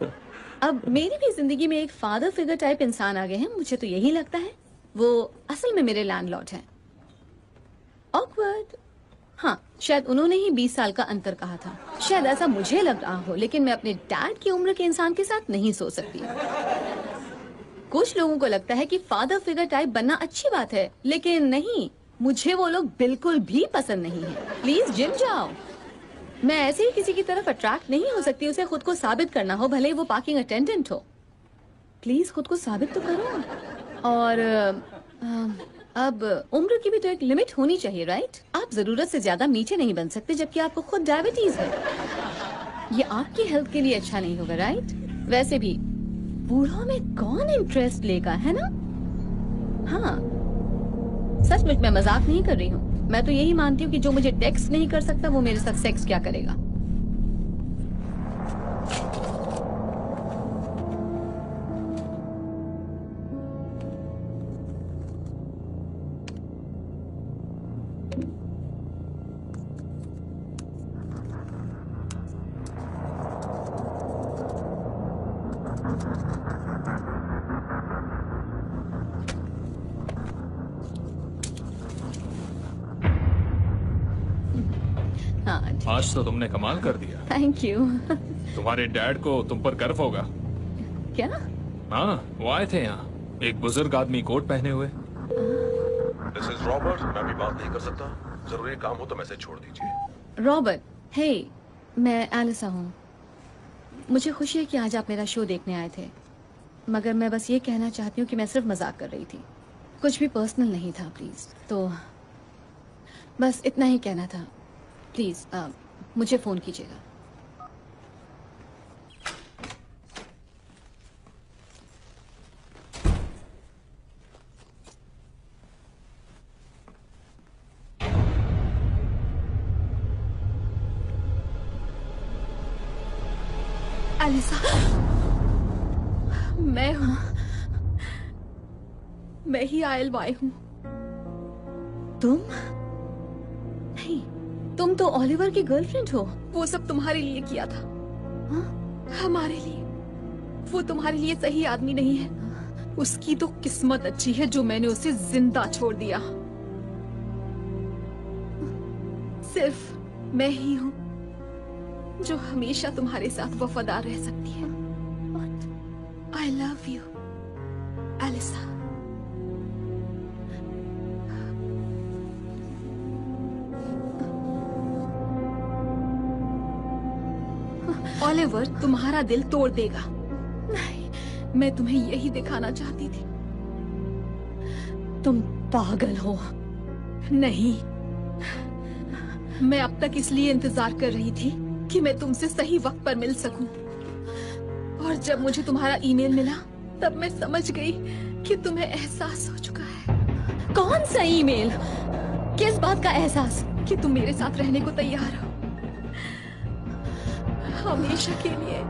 [SPEAKER 2] अब मेरी भी जिंदगी में एक फादर फिगर टाइप इंसान आ गए हैं। मुझे तो यही लगता है वो असल में मेरे लैंडलॉर्ड हैं। ऑकवर्ड। हाँ, शायद उन्होंने ही 20 साल का अंतर कहा था। शायद ऐसा मुझे लग रहा हो, लेकिन मैं अपने डैड की उम्र के इंसान के साथ नहीं सो सकती। कुछ लोगों को लगता है कि फादर फिगर टाइप बनना अच्छी बात है, लेकिन नहीं, मुझे वो लोग बिल्कुल भी पसंद नहीं है। प्लीज जिम जाओ। मैं ऐसे ही किसी की तरफ अट्रैक्ट नहीं हो सकती। उसे खुद को साबित करना हो, भले ही वो पार्किंग अटेंडेंट हो। प्लीज खुद को साबित तो करो। और अब उम्र की भी तो एक लिमिट होनी चाहिए, राइट? आप जरूरत से ज्यादा मीठे नहीं बन सकते, जबकि आपको खुद डायबिटीज है। ये आपकी हेल्थ के लिए अच्छा नहीं होगा, राइट? वैसे भी बूढ़ों में कौन इंटरेस्ट लेगा, है ना? हाँ, सचमुच मैं मजाक नहीं कर रही हूँ। मैं तो यही मानती हूँ कि जो मुझे टेक्स्ट नहीं कर सकता वो मेरे साथ सेक्स क्या करेगा। हाँ,
[SPEAKER 4] आज तो तुमने कमाल कर दिया।
[SPEAKER 2] Thank you.
[SPEAKER 4] तुम्हारे डैड को तुम पर गर्व होगा।
[SPEAKER 2] क्या?
[SPEAKER 4] हाँ, वो आए थे यहाँ, एक बुजुर्ग आदमी कोट पहने हुए।
[SPEAKER 9] This is Robert. मैं अभी बात नहीं कर सकता। जरूरी काम हो तो मैसेज छोड़ दीजिए।
[SPEAKER 2] रॉबर्ट, हे, मैं एलिसा हूँ। मुझे खुशी है कि आज आप मेरा शो देखने आए थे, मगर मैं बस ये कहना चाहती हूँ कि मैं सिर्फ मजाक कर रही थी, कुछ भी पर्सनल नहीं था प्लीज। तो बस इतना ही कहना था। प्लीज मुझे फोन कीजिएगा।
[SPEAKER 1] एलिसा, मैं हूँ, मैं ही आयलवाई हूँ।
[SPEAKER 2] तुम? नहीं, तुम तो ओलिवर की गर्लफ्रेंड हो।
[SPEAKER 1] वो सब तुम्हारे लिए किया था।
[SPEAKER 2] हाँ?
[SPEAKER 1] हमारे लिए। वो तुम्हारे लिए सही आदमी नहीं है। उसकी तो किस्मत अच्छी है जो मैंने उसे जिंदा छोड़ दिया। सिर्फ मैं ही हूँ जो हमेशा तुम्हारे साथ वफादार रह सकती है। I love you Elisa. Oliver तुम्हारा दिल तोड़ देगा। नहीं, मैं तुम्हें यही दिखाना चाहती थी।
[SPEAKER 2] तुम पागल हो।
[SPEAKER 1] नहीं, मैं अब तक इसलिए इंतजार कर रही थी कि मैं तुमसे सही वक्त पर मिल सकूं। और जब मुझे तुम्हारा ईमेल मिला तब मैं समझ गई कि तुम्हें एहसास हो चुका है।
[SPEAKER 2] कौन सा ईमेल? किस बात का एहसास?
[SPEAKER 1] कि तुम मेरे साथ रहने को तैयार हो, हमेशा के लिए।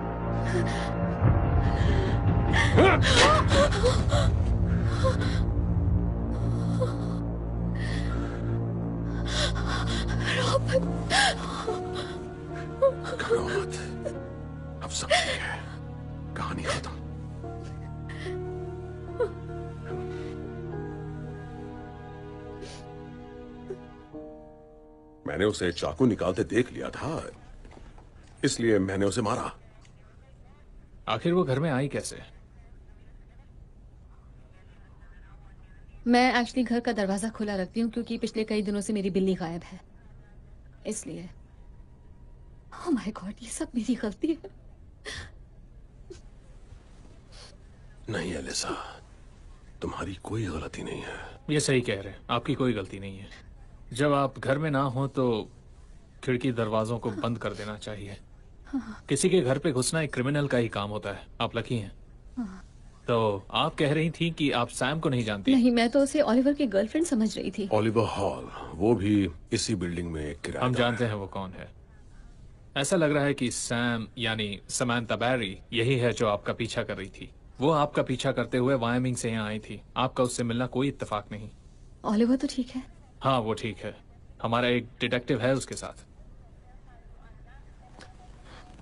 [SPEAKER 9] रॉबर्ट, अब सब ठीक है, कहानी खत्म। मैंने उसे चाकू निकालते देख लिया था, इसलिए मैंने उसे मारा।
[SPEAKER 4] आखिर वो घर में आई कैसे?
[SPEAKER 2] मैं एक्चुअली घर का दरवाजा खुला रखती हूँ क्योंकि पिछले कई दिनों से मेरी बिल्ली गायब है, इसलिए। ओह माय गॉड, ये सब मेरी गलती है।
[SPEAKER 9] नहीं एलिसा, तुम्हारी कोई गलती नहीं है।
[SPEAKER 4] ये सही कह रहे हैं, आपकी कोई गलती नहीं है। जब आप घर में ना हो तो खिड़की दरवाजों को बंद कर देना चाहिए। किसी के घर पे घुसना एक क्रिमिनल का ही काम होता है। आप लकी हैं। तो आप कह रही थी कि आप सैम को नहीं जानती?
[SPEAKER 2] नहीं, मैं तो उसे ओलिवर की गर्लफ्रेंड समझ रही थी।
[SPEAKER 9] ओलिवर हॉल, वो भी इसी बिल्डिंग में एक किराएदार।
[SPEAKER 4] हम जानते हैं वो कौन है। ऐसा लग रहा है कि सैम यानी समांथा बैरी यही है जो आपका पीछा कर रही थी। वो आपका पीछा करते हुए वायमिंग से यहाँ आई थी। आपका उससे मिलना कोई इत्तेफाक नहीं।
[SPEAKER 2] ओलिवर तो ठीक है।
[SPEAKER 4] हाँ, वो ठीक है। हमारा एक डिटेक्टिव है उसके साथ।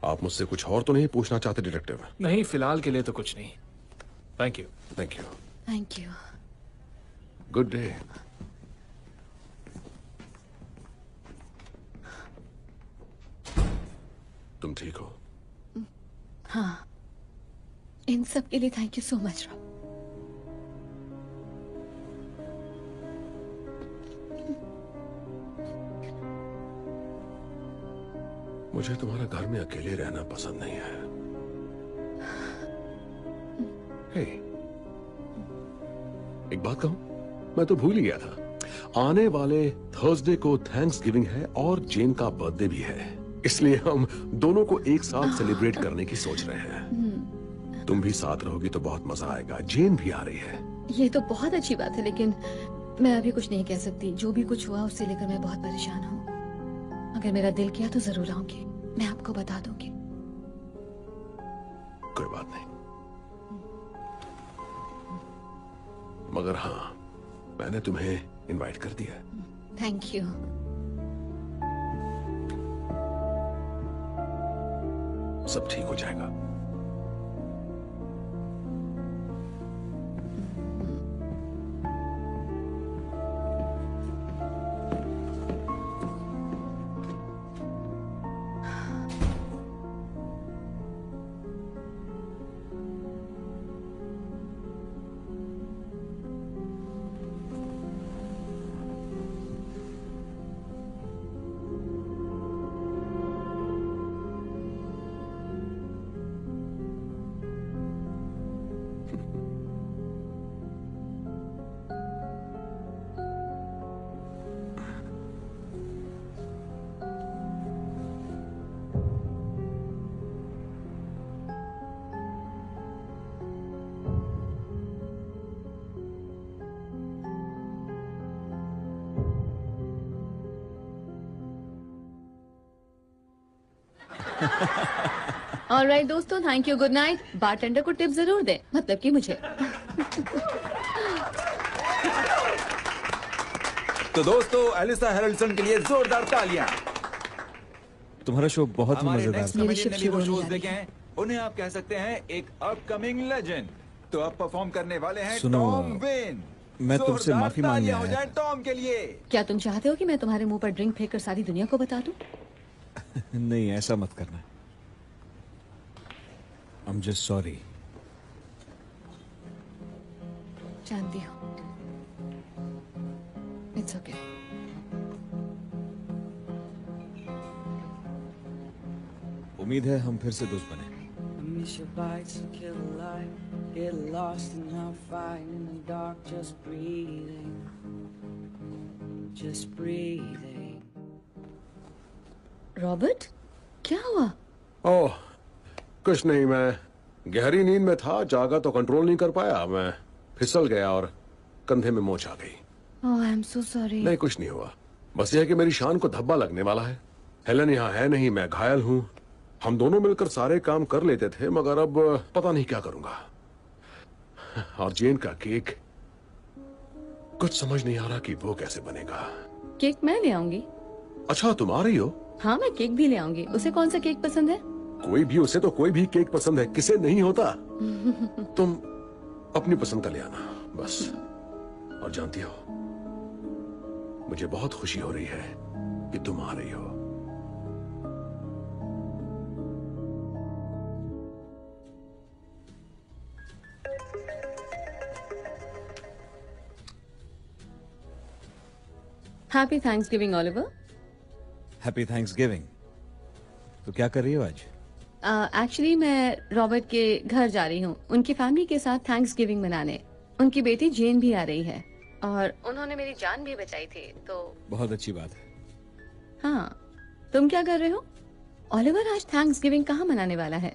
[SPEAKER 9] आप मुझसे कुछ और तो नहीं पूछना चाहते डिटेक्टिव?
[SPEAKER 4] नहीं, फिलहाल के लिए तो कुछ नहीं। Thank you.
[SPEAKER 9] Thank you.
[SPEAKER 2] Thank you.
[SPEAKER 9] Good day. तुम ठीक हो?
[SPEAKER 2] हाँ, इन सब के लिए thank you so much Rob.
[SPEAKER 9] मुझे तुम्हारे घर में अकेले रहना पसंद नहीं है। हे, एक बात कहूं? मैं तो भूल ही गया था। आने वाले थर्सडे को थैंक्सगिविंग है और जेन का बर्थडे भी है, इसलिए हम दोनों को एक साथ सेलिब्रेट करने की सोच रहे हैं। तुम भी साथ रहोगी तो बहुत मजा आएगा। जेन भी आ रही है।
[SPEAKER 2] ये तो बहुत अच्छी बात है, लेकिन मैं अभी कुछ नहीं कह सकती। जो भी कुछ हुआ उससे लेकर मैं बहुत परेशान हूँ। अगर मेरा दिल किया तो जरूर आऊंगी। मैं आपको बता दूंगी।
[SPEAKER 9] कोई बात नहीं, मगर हाँ, मैंने तुम्हें इनवाइट कर दिया है।
[SPEAKER 2] Thank you.
[SPEAKER 9] सब ठीक हो जाएगा।
[SPEAKER 2] ऑलराइट दोस्तों, thank you, good night. Bartender को टिप जरूर दे, मतलब कि मुझे।
[SPEAKER 7] तो दोस्तों, एलिसा हेरल्डसन के लिए जोरदार तालियां।
[SPEAKER 6] तुम्हारा शो बहुत ही
[SPEAKER 7] हमारे
[SPEAKER 6] मजेदार
[SPEAKER 7] नेक्स्ट
[SPEAKER 6] था।
[SPEAKER 7] कमेडियन ने भी वो
[SPEAKER 2] होने
[SPEAKER 7] शोज
[SPEAKER 2] जा रही
[SPEAKER 7] देखे हैं, उन्हें आप कह सकते हैं एक अपकमिंग लेजेंड। तो अब परफॉर्म करने वाले हैं
[SPEAKER 6] सुनो,
[SPEAKER 7] टॉम वेन।
[SPEAKER 6] मैं तुमसे
[SPEAKER 7] जोरदार
[SPEAKER 6] माफी मांगने
[SPEAKER 7] तालियां हो
[SPEAKER 6] आया
[SPEAKER 7] जाएं टॉम के लिए।
[SPEAKER 2] क्या तुम चाहते हो कि मैं तुम्हारे मुंह पर ड्रिंक फेंक कर सारी दुनिया को बता दूं?
[SPEAKER 6] नहीं, ऐसा मत करना। I'm just sorry.
[SPEAKER 2] जानती हूँ। It's okay.
[SPEAKER 6] उम्मीद है हम फिर से दोस्त बने।
[SPEAKER 10] Miss your bites and kill a light. Get lost in our fight in the dark, just breathing. Just breathing.
[SPEAKER 2] Robert, क्या हुआ?
[SPEAKER 9] ओह, कुछ नहीं, मैं गहरी नींद में था, जागा तो कंट्रोल नहीं कर पाया, मैं फिसल गया और कंधे में मोच आ गई।
[SPEAKER 2] ओह, आई एम सो सॉरी।
[SPEAKER 9] नहीं, कुछ नहीं हुआ, बस यह है कि मेरी शान को धब्बा लगने वाला है। हेलन यहाँ है नहीं, मैं घायल हूँ। हम दोनों मिलकर सारे काम कर लेते थे, मगर अब पता नहीं क्या करूंगा। और जेन का केक, कुछ समझ नहीं आ रहा कि वो कैसे बनेगा।
[SPEAKER 2] केक मैं ले आऊंगी।
[SPEAKER 9] अच्छा, तुम आ रही हो?
[SPEAKER 2] हाँ, मैं केक भी ले आऊंगी। उसे कौन सा केक पसंद है?
[SPEAKER 9] कोई भी, उसे तो कोई भी केक पसंद है, किसे नहीं होता। तुम अपनी पसंद का ले आना बस। और जानती हो, मुझे बहुत खुशी हो रही है कि तुम आ रही हो।
[SPEAKER 2] Happy Thanksgiving Oliver.
[SPEAKER 6] Happy Thanksgiving. तो क्या कर रही हो आज?
[SPEAKER 2] एक्चुअली मैं रॉबर्ट के घर जा रही हूँ, उनकी फैमिली के साथ थैंक्सगिविंग मनाने। उनकी बेटी जेन भी आ रही है और उन्होंने मेरी जान भी बचाई थी, तो
[SPEAKER 6] बहुत अच्छी बात है।
[SPEAKER 2] हाँ, तुम क्या कर रहे हो? ऑलिवर आज थैंक्सगिविंग कहाँ मनाने वाला है?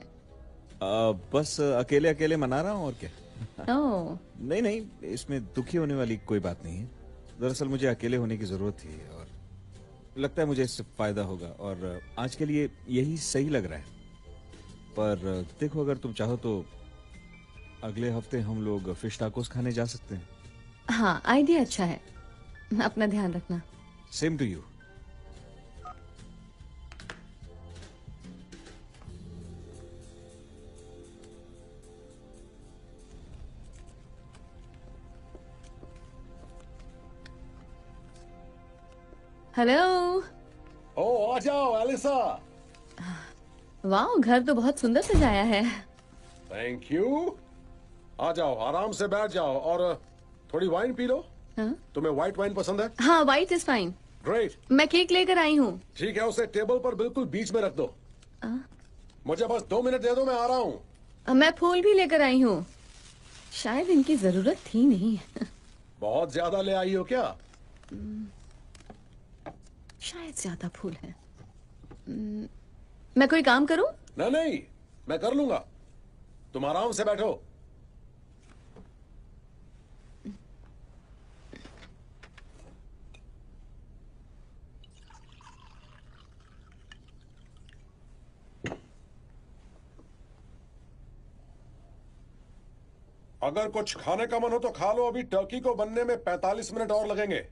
[SPEAKER 6] बस अकेले अकेले मना रहा हूँ, और क्या।
[SPEAKER 2] ओह,
[SPEAKER 6] नहीं नहीं, इसमें दुखी होने वाली कोई बात नहीं है। दरअसल मुझे अकेले होने की जरूरत थी और लगता है मुझे इससे फायदा होगा, और आज के लिए यही सही लग रहा है। पर देखो, अगर तुम चाहो तो अगले हफ्ते हम लोग फिश टाकोस खाने जा सकते हैं।
[SPEAKER 2] हाँ, आइडिया अच्छा है। अपना ध्यान रखना।
[SPEAKER 6] Same to you.
[SPEAKER 2] हेलो।
[SPEAKER 9] ओ, आ जाओ एलिसा।
[SPEAKER 2] वाह, घर तो बहुत सुंदर सजाया है।
[SPEAKER 9] Thank you. आ जाओ, आराम से बैठ जाओ और थोड़ी वाइन पी लो।
[SPEAKER 2] हाँ?
[SPEAKER 9] तुम्हें व्हाइट वाइन पसंद है?
[SPEAKER 2] हाँ, वाइट इज फाइन।
[SPEAKER 9] ग्रेट।
[SPEAKER 2] मैं केक लेकर आई हूँ।
[SPEAKER 9] ठीक है, उसे टेबल पर बिल्कुल बीच में रख दो। मुझे बस 2 मिनट दे दो, मैं आ रहा हूँ।
[SPEAKER 2] मैं फूल भी लेकर आई हूँ। शायद इनकी जरूरत थी नहीं।
[SPEAKER 9] बहुत ज्यादा ले आई हो क्या?
[SPEAKER 2] शायद ज्यादा फूल है। मैं कोई काम करूं?
[SPEAKER 9] नहीं, मैं कर लूंगा, तुम आराम से बैठो। अगर कुछ खाने का मन हो तो खा लो, अभी टर्की को बनने में 45 मिनट और लगेंगे।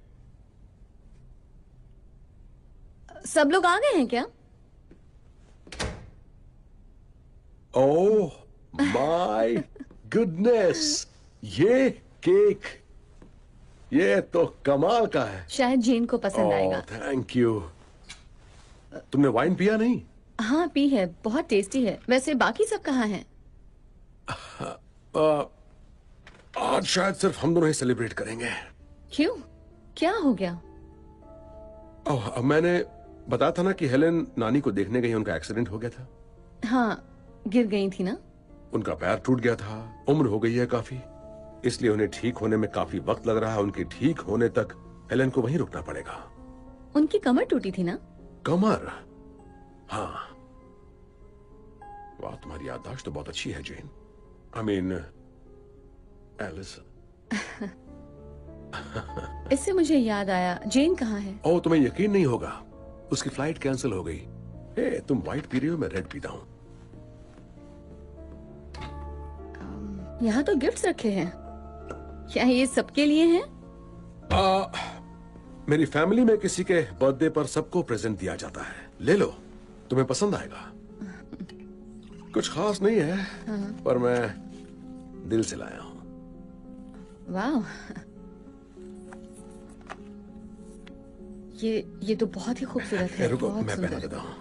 [SPEAKER 2] सब लोग आ गए हैं क्या?
[SPEAKER 9] ओह माय गुडनेस, ये केक, ये तो कमाल का है।
[SPEAKER 2] शायद जेन को पसंद आएगा।
[SPEAKER 9] Thank you. तुमने वाइन पिया नहीं?
[SPEAKER 2] हाँ, पी है, बहुत टेस्टी है। वैसे बाकी सब कहाँ हैं?
[SPEAKER 9] आज शायद सिर्फ हम दोनों ही सेलिब्रेट करेंगे।
[SPEAKER 2] क्यों, क्या हो गया?
[SPEAKER 9] ओह, मैंने बताया था ना कि हेलेन नानी को देखने गई, उनका एक्सीडेंट हो गया था।
[SPEAKER 2] हाँ, गिर गई थी ना।
[SPEAKER 9] उनका पैर टूट गया था, उम्र हो गई है काफी, इसलिए उन्हें ठीक होने में काफी वक्त लग रहा है। उनके ठीक होने तक हेलेन को वहीं रुकना पड़ेगा।
[SPEAKER 2] उनकी कमर टूटी थी ना?
[SPEAKER 9] कमर? हाँ। वाह, तुम्हारी याददाश्त तो बहुत अच्छी है जेन। I mean Elisa.
[SPEAKER 2] इससे मुझे याद आया, जेन कहाँ है?
[SPEAKER 9] ओह, तुम्हें यकीन नहीं होगा, उसकी फ्लाइट कैंसिल हो गई। हे, तुम व्हाइट पी रही हो, मैं रेड पीता हूँ।
[SPEAKER 2] यहाँ तो गिफ्ट्स रखे हैं। क्या ये सबके लिए हैं?
[SPEAKER 9] मेरी फैमिली में किसी के बर्थडे पर सबको प्रेजेंट दिया जाता है। ले लो, तुम्हें पसंद आएगा। कुछ खास नहीं है, पर मैं दिल से लाया हूँ।
[SPEAKER 2] वाह, ये तो बहुत ही खूबसूरत है।
[SPEAKER 9] रुको,
[SPEAKER 2] बहुत
[SPEAKER 9] मैं पहना
[SPEAKER 2] सुंदर।
[SPEAKER 9] देता हूँ।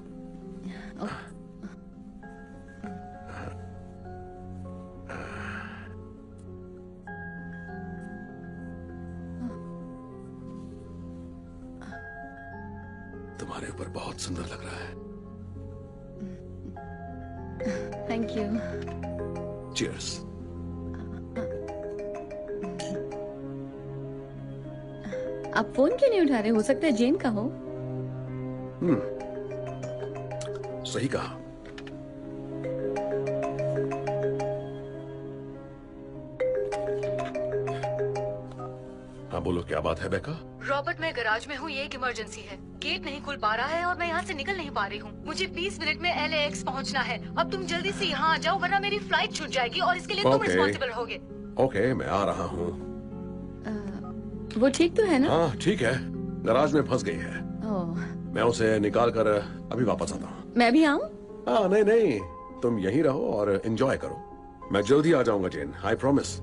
[SPEAKER 9] तुम्हारे ऊपर बहुत सुंदर लग रहा है।
[SPEAKER 2] Thank you.
[SPEAKER 9] चीयर्स।
[SPEAKER 2] आप फोन क्यों नहीं उठा रहे? हो सकता है जेन का हो।
[SPEAKER 9] सही कहा। हाँ बोलो, क्या बात है बेका?
[SPEAKER 8] रॉबर्ट, मैं गैराज में हूँ। ये एक इमरजेंसी है। गेट नहीं खुल पा रहा है और मैं यहाँ से निकल नहीं पा रही हूँ। मुझे 20 मिनट में LAX पहुँचना है। अब तुम जल्दी से यहाँ आ जाओ, वरना मेरी फ्लाइट छूट जाएगी और इसके लिए तुम
[SPEAKER 9] Okay.
[SPEAKER 8] रिस्पॉन्सिबल होगे।
[SPEAKER 9] ओके, मैं आ रहा हूँ।
[SPEAKER 2] वो ठीक तो है ना?
[SPEAKER 9] हाँ ठीक है, गराज में फंस गई है।
[SPEAKER 2] ओह,
[SPEAKER 9] मैं उसे निकाल कर अभी वापस आता हूँ।
[SPEAKER 2] मैं भी आऊँ?
[SPEAKER 9] हाँ नहीं नहीं, तुम यहीं रहो और एंजॉय करो। मैं जल्दी आ जाऊंगा जेन, आई प्रॉमिस।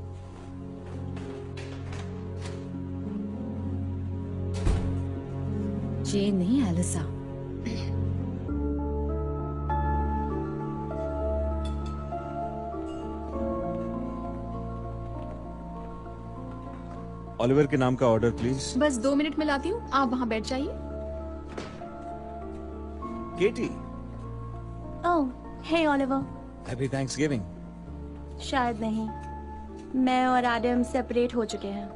[SPEAKER 2] जेन नहीं, एलिसा।
[SPEAKER 6] ऑलिवर के नाम का ऑर्डर प्लीज।
[SPEAKER 1] बस 2 मिनट में लाती हूँ, आप वहाँ बैठ जाइए।
[SPEAKER 6] केटी,
[SPEAKER 5] ओह, हे ओलिवर।
[SPEAKER 6] Happy Thanksgiving.
[SPEAKER 5] शायद नहीं, मैं और एडम सेपरेट हो चुके हैं।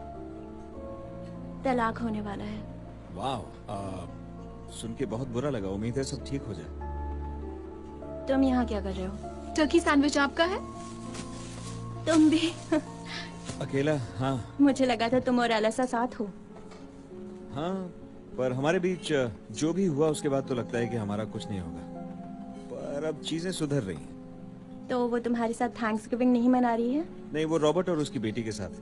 [SPEAKER 5] तलाक होने वाला है।
[SPEAKER 6] वाह, सुन के बहुत बुरा लगा। उम्मीद है सब ठीक हो जाए।
[SPEAKER 5] तुम यहाँ क्या कर रहे हो?
[SPEAKER 1] टर्की सैंडविच आपका है?
[SPEAKER 5] तुम भी?
[SPEAKER 6] अकेला? हाँ
[SPEAKER 5] मुझे लगा था तुम और एलिसा साथ हो।
[SPEAKER 6] हाँ, पर हमारे बीच जो भी हुआ उसके बाद तो लगता है कि हमारा कुछ नहीं होगा। पर अब चीजें सुधर रही हैं।
[SPEAKER 5] तो वो तुम्हारे साथ थैंक्सगिविंग नहीं मना रही है?
[SPEAKER 6] नहीं, वो रॉबर्ट और उसकी बेटी के साथ।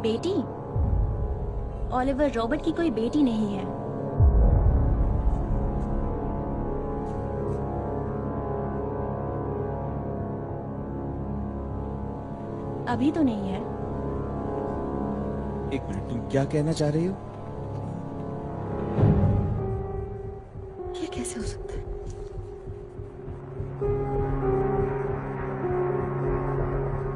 [SPEAKER 5] बेटी? ओलिवर रॉबर्ट की कोई बेटी नहीं है। अभी तो नहीं है।
[SPEAKER 6] एक मिनट, तुम क्या कहना चाह रही हो?
[SPEAKER 2] ये कैसे हो सकता है?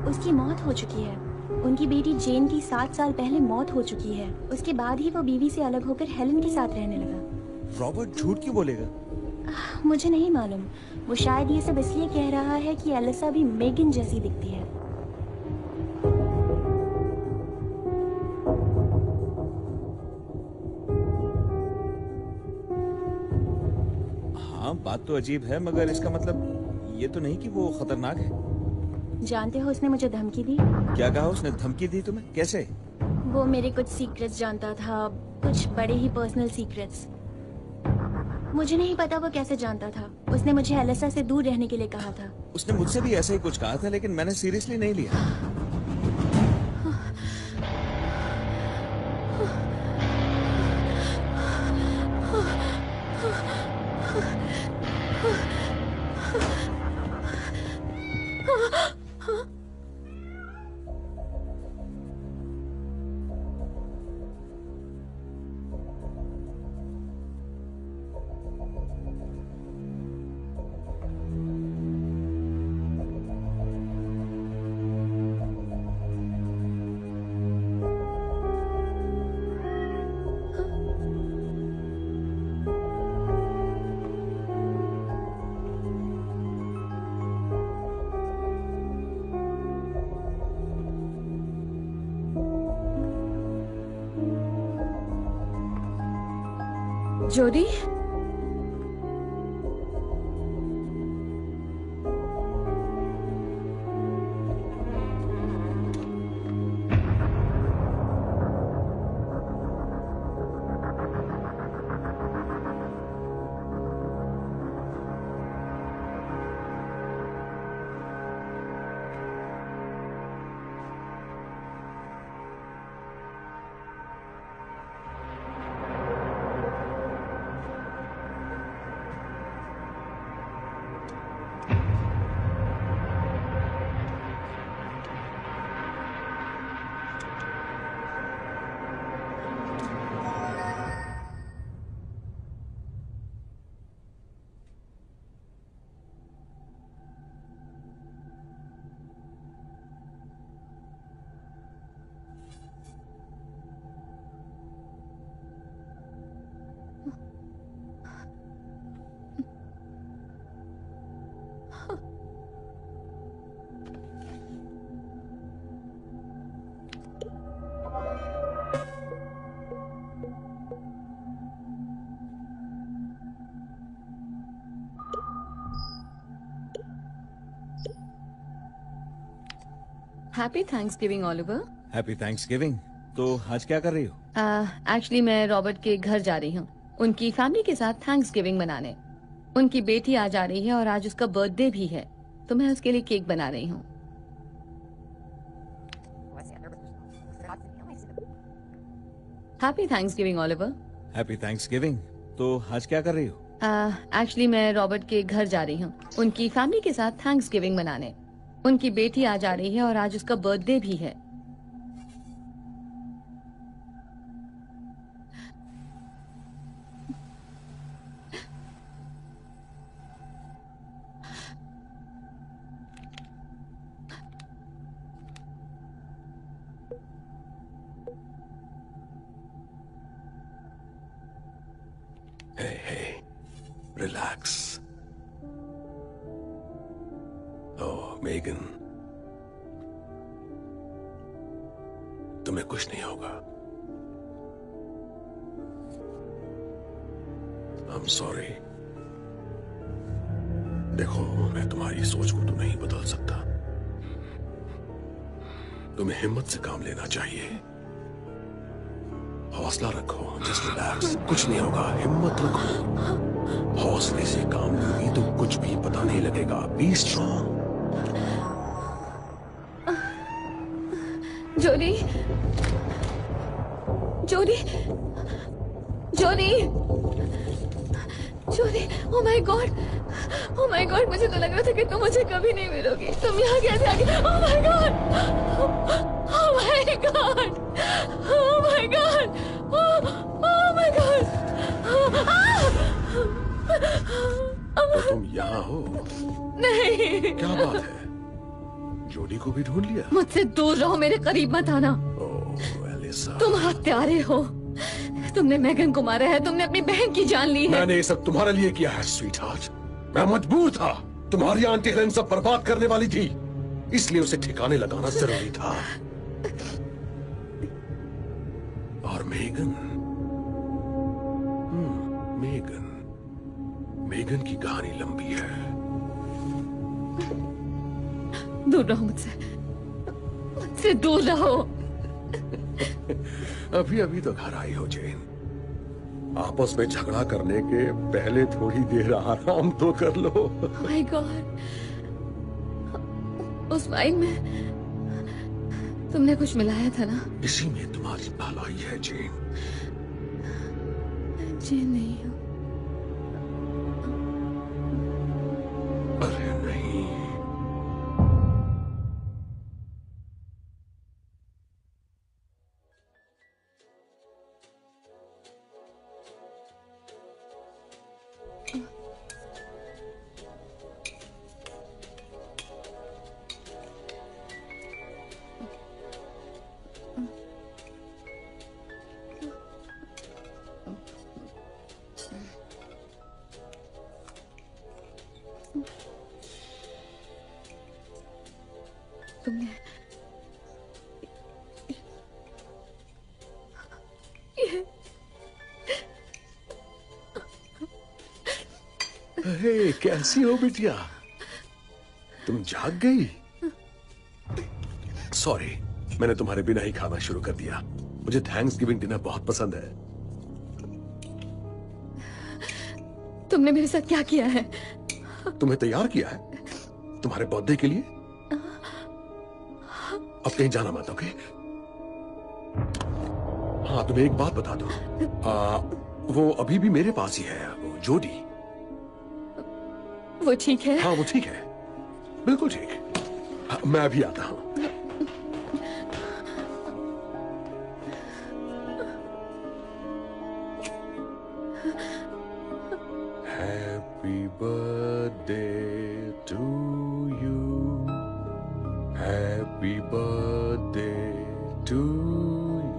[SPEAKER 5] उसकी मौत हो चुकी है। उनकी बेटी जेन की 7 साल पहले मौत हो चुकी है। उसके बाद ही वो बीवी से अलग होकर हेलन के साथ रहने लगा।
[SPEAKER 6] रॉबर्ट झूठ क्यों बोलेगा?
[SPEAKER 5] मुझे नहीं मालूम। वो शायद ये सब इसलिए कह रहा है कि एलिसा भी मेगन जैसी दिखती है।
[SPEAKER 6] हाँ, बात तो अजीब है, मगर इसका मतलब ये तो नहीं कि वो खतरनाक है।
[SPEAKER 5] जानते हो उसने मुझे धमकी दी।
[SPEAKER 6] क्या कहा उसने? धमकी दी तुम्हें? कैसे?
[SPEAKER 5] वो मेरे कुछ सीक्रेट्स जानता था, कुछ बड़े ही पर्सनल सीक्रेट्स। मुझे नहीं पता वो कैसे जानता था। उसने मुझे एलिसा से दूर रहने के लिए कहा था।
[SPEAKER 6] उसने मुझसे भी ऐसा ही कुछ कहा था, लेकिन मैंने सीरियसली नहीं लिया।
[SPEAKER 2] जोडी, happy Thanksgiving Oliver.
[SPEAKER 6] Happy Thanksgiving. तो आज क्या कर रही हो?
[SPEAKER 2] एक्चुअली मैं रॉबर्ट के घर जा रही हूँ, उनकी फैमिली के साथ थैंक्सगिविंग मनाने। उनकी बेटी आज आ रही है और आज उसका बर्थडे भी है, तो मैं उसके लिए केक बना रही हूँ। Happy Thanksgiving Oliver.
[SPEAKER 6] Happy Thanksgiving. तो आज क्या कर रही हो?
[SPEAKER 2] एक्चुअली मैं रॉबर्ट के घर जा रही हूँ, उनकी फैमिली के साथ थैंक्सगिविंग मनाने। उनकी बेटी आज आ रही है और आज उसका बर्थडे भी है।
[SPEAKER 9] Hey, relax. Oh, मेगन, तुम्हें कुछ नहीं होगा। I'm sorry. देखो, मैं तुम्हारी सोच को तो नहीं बदल सकता। तुम्हें हिम्मत से काम लेना चाहिए। हौसला रखो, जस्ट रिलैक्स, कुछ नहीं होगा, हिम्मत रखो। हौसले से काम लोगी तो कुछ भी पता नहीं लगेगा। Be strong.
[SPEAKER 2] जोडी, जोडी, जोडी, जोडी, oh my God, oh my God, मुझे तो लग रहा था कि तुम मुझे कभी नहीं मिलोगी। तुम यहाँ कैसे आ गई? Oh my God, oh my God, oh my God, oh my God.
[SPEAKER 9] तो तुम यहाँ हो?
[SPEAKER 2] नहीं,
[SPEAKER 9] क्या बात है? जोडी को भी ढूंढ लिया?
[SPEAKER 2] मुझसे दूर रहो, मेरे करीब मत आना।
[SPEAKER 9] ओह एलिसा,
[SPEAKER 2] तुम हत्यारे हो। तुमने मेगन को मारा है, तुमने अपनी बहन की जान ली है।
[SPEAKER 9] मैंने ये सब तुम्हारे लिए किया है स्वीट हार्ट। मैं मजबूर था, तुम्हारी आंटी हेलेन सब बर्बाद करने वाली थी, इसलिए उसे ठिकाने लगाना जरूरी था। और मेगन, मेगन, मेगन की कहानी लंबी है।
[SPEAKER 2] दूर रहो मुझसे, मुझसे दूर रहो।
[SPEAKER 9] अभी अभी तो घर आई हो जेन। आपस में झगड़ा करने के पहले थोड़ी देर आराम तो कर लो।
[SPEAKER 2] माय गॉड, उस वाइन में तुमने कुछ मिलाया था ना?
[SPEAKER 9] इसी में तुम्हारी भलाई है जेन।
[SPEAKER 2] जी नहीं हूँ।
[SPEAKER 9] अरे नहीं,
[SPEAKER 2] तुमने
[SPEAKER 9] हे, कैसी हो बिटिया? तुम जाग गई? सॉरी, मैंने तुम्हारे बिना ही खाना शुरू कर दिया। मुझे थैंक्सगिविंग डिनर बहुत पसंद है।
[SPEAKER 2] तुमने मेरे साथ क्या किया है?
[SPEAKER 9] तुम्हें तैयार किया है तुम्हारे बर्थडे के लिए। अब कहीं जाना मत, ओके? हाँ, तुम्हें एक बात बता दो, वो अभी भी मेरे पास ही है, वो जोडी।
[SPEAKER 2] वो ठीक है?
[SPEAKER 9] हाँ, वो ठीक है, बिल्कुल ठीक। मैं अभी आता हूँ। Happy birthday to you. Happy birthday to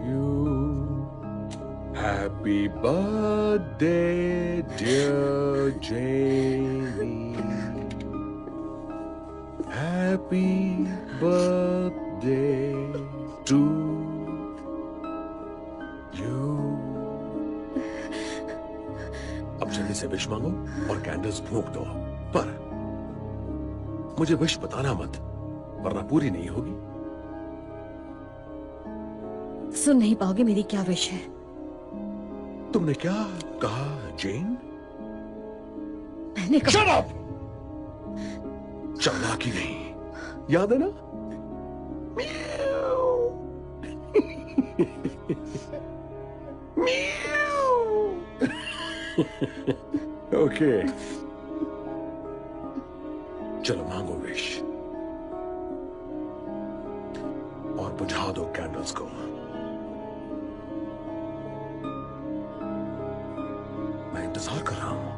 [SPEAKER 9] you. Happy birthday, dear Jamie. Happy birthday to you. अब जल्दी से विश मांगो और कैंडल्स फूंक दो, पर मुझे विश बताना मत, वरना पूरी नहीं होगी।
[SPEAKER 2] सुन नहीं पाओगे मेरी क्या विश है।
[SPEAKER 9] तुमने क्या कहा जेन?
[SPEAKER 2] मैंने कहा
[SPEAKER 9] Shut up! चालाकी नहीं, याद है ना? ओके, चलो मांगो विश और बुझा दो कैंडल्स को। मैं इंतजार कर रहा हूं।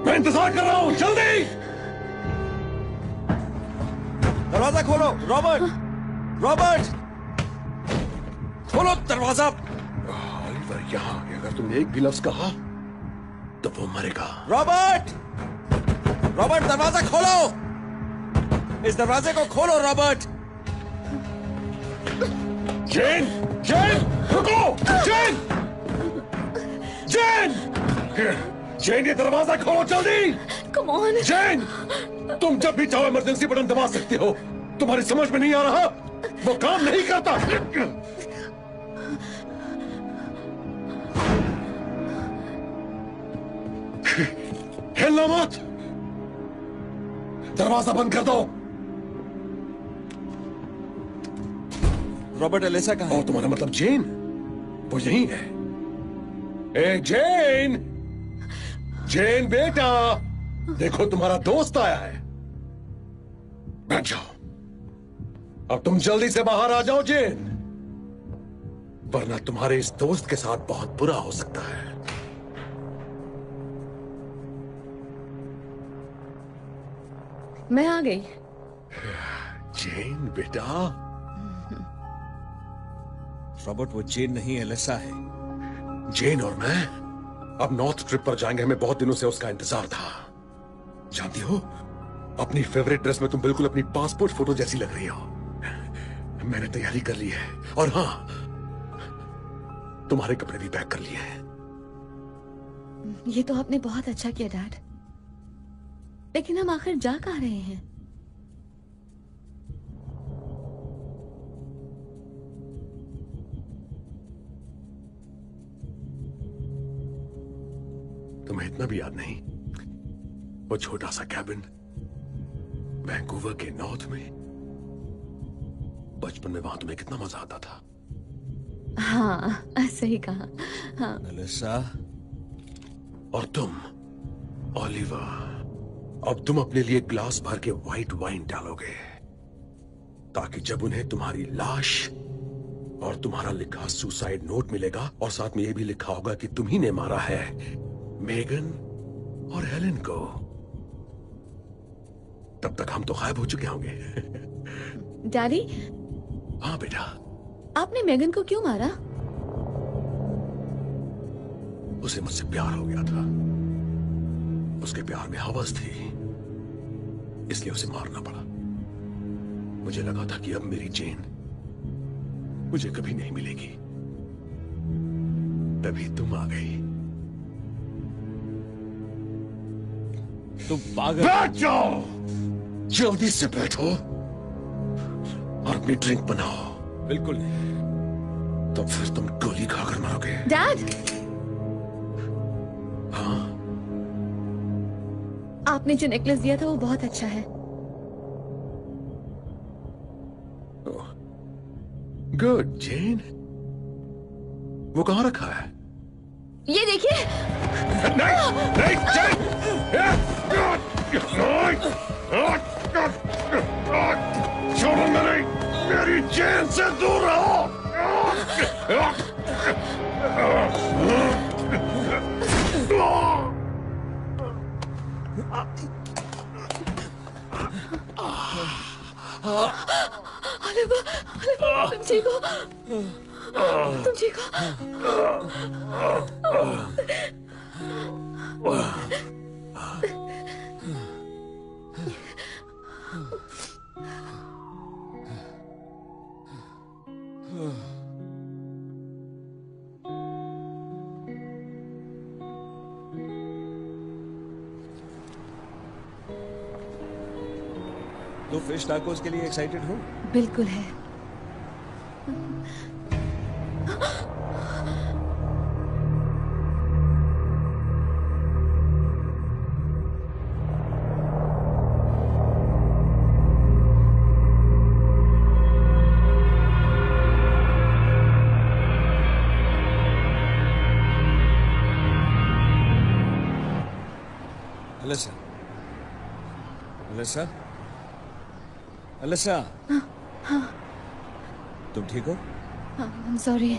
[SPEAKER 9] मैं इंतजार कर रहा हूं, जल्दी!
[SPEAKER 6] दरवाजा खोलो, रॉबर्ट! रॉबर्ट! खोलो दरवाजा!
[SPEAKER 9] ऑलिवर यहाँ, अगर तुमने एक भी लफ्ज कहा तो वो मरेगा।
[SPEAKER 6] रॉबर्ट! रॉबर्ट, दरवाजा खोलो! इस दरवाजे को खोलो, रॉबर्ट!
[SPEAKER 9] जेन! जेन! रुको! जेन! जेन! जेन, ये दरवाजा खोलो जल्दी!
[SPEAKER 2] Come on!
[SPEAKER 9] जेन! तुम जब भी चाहो इमरजेंसी बटन दबा सकते हो। तुम्हारी समझ में नहीं आ रहा? वो काम नहीं करता। हिलना मत! दरवाजा बंद कर दो।
[SPEAKER 6] रॉबर्ट, एलिसा कहाँ है?
[SPEAKER 9] तुम्हारा मतलब जेन? वो यही है। ए जेन! जेन बेटा, देखो तुम्हारा दोस्त आया है। बैठ जाओ। अब तुम जल्दी से बाहर आ जाओ जेन, वरना तुम्हारे इस दोस्त के साथ बहुत बुरा हो सकता है।
[SPEAKER 2] मैं आ गई।
[SPEAKER 9] जेन बेटा।
[SPEAKER 6] रॉबर्ट, वो जेन नहीं, एलिसा है।
[SPEAKER 9] जेन और मैं अब नॉर्थ ट्रिप पर जाएंगे। हमें बहुत दिनों से उसका इंतजार था। जानती हो, अपनी फेवरेट ड्रेस में तुम बिल्कुल अपनी पासपोर्ट फोटो जैसी लग रही हो। मैंने तैयारी कर ली है, और हाँ, तुम्हारे कपड़े भी पैक कर लिए हैं।
[SPEAKER 2] ये तो आपने बहुत अच्छा किया डैड, लेकिन हम आखिर जा कहाँ रहे हैं?
[SPEAKER 9] तुम्हें इतना भी याद नहीं? वो छोटा सा कैबिन वैंकूवर के नॉर्थ में, बचपन में वहां तुम्हें कितना मजा आता था।
[SPEAKER 2] हाँ, सही कहा। हाँ।
[SPEAKER 6] एलिसा।
[SPEAKER 9] और तुम ऑलिवर, अब तुम अपने लिए ग्लास भर के व्हाइट वाइन डालोगे, ताकि जब उन्हें तुम्हारी लाश और तुम्हारा लिखा सुसाइड नोट मिलेगा, और साथ में यह भी लिखा होगा कि तुम ही ने मारा है मेगन और हेलेन को, तब तक हम तो गायब हो चुके होंगे।
[SPEAKER 2] डैडी।
[SPEAKER 9] हाँ बेटा।
[SPEAKER 2] आपने मेगन को क्यों मारा?
[SPEAKER 9] उसे मुझसे प्यार हो गया था। उसके प्यार में हवस थी, इसलिए उसे मारना पड़ा। मुझे लगा था कि अब मेरी जेन मुझे कभी नहीं मिलेगी। तभी तुम आ गई।
[SPEAKER 6] तुम पागल।
[SPEAKER 9] बैठ जाओ, जल्दी से बैठो और अपनी ड्रिंक बनाओ।
[SPEAKER 6] बिल्कुल नहीं।
[SPEAKER 9] तो फिर तुम गोली खाकर मरोगे।
[SPEAKER 2] डैड,
[SPEAKER 9] हाँ,
[SPEAKER 2] आपने जो नेकलेस दिया था वो बहुत अच्छा है।
[SPEAKER 9] गुड जेन। वो कहाँ रखा है?
[SPEAKER 2] ये देखिए।
[SPEAKER 9] नहीं, नहीं, जेन! छोड़ो मेरी जेन से दूर रहो।
[SPEAKER 2] ओलिवर, तुम ठीक हो? तुम ठीक हो?
[SPEAKER 6] तो फिश टाकोस के लिए एक्साइटेड हो?
[SPEAKER 2] बिल्कुल है।
[SPEAKER 6] अलिसा, अलिसा, अलिसा, तुम ठीक हो?
[SPEAKER 2] I'm sorry।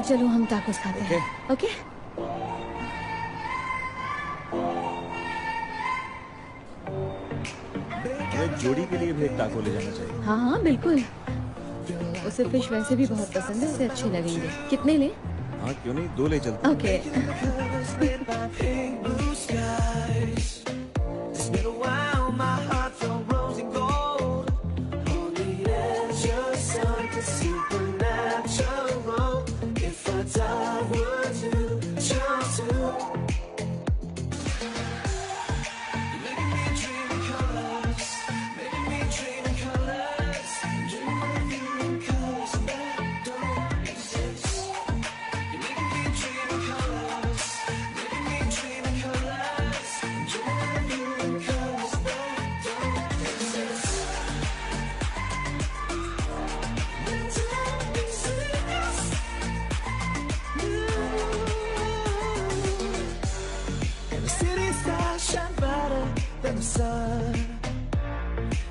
[SPEAKER 2] चलो हम टाकोस खाते हैं। ओके?
[SPEAKER 6] एक जोड़ी के लिए भी एक टाको ले जाना चाहिए।
[SPEAKER 2] हाँ हाँ बिल्कुल। उसे फिश वैसे भी बहुत पसंद है, उसे अच्छे लगेंगे। कितने ले?
[SPEAKER 6] हाँ क्यों नहीं, 2 ले चलते।
[SPEAKER 2] Okay.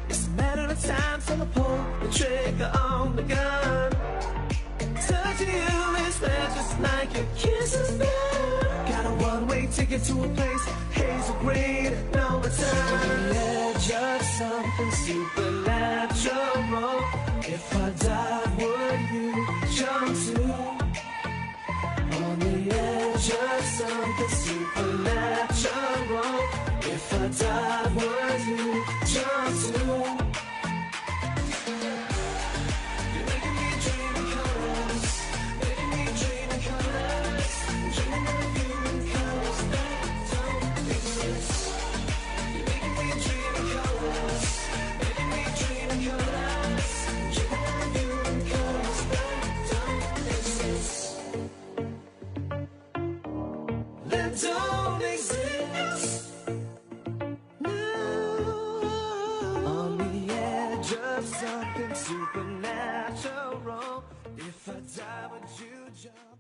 [SPEAKER 11] It's a matter of time till I pull the trigger on the gun. Touching you is bad, just like your kiss is bad. Got a one-way ticket to a place, hazel green, no return. On the edge of something supernatural. If I died, would you jump to? On the edge of something supernatural. If I died, would you jump to? You're making me dream in colors, making me dream in colors, dreaming of you in colors that don't exist. You're making me dream in colors, making me dream in colors, dreaming of you in colors that don't exist. That don't exist. Something supernatural. If I die, would you jump?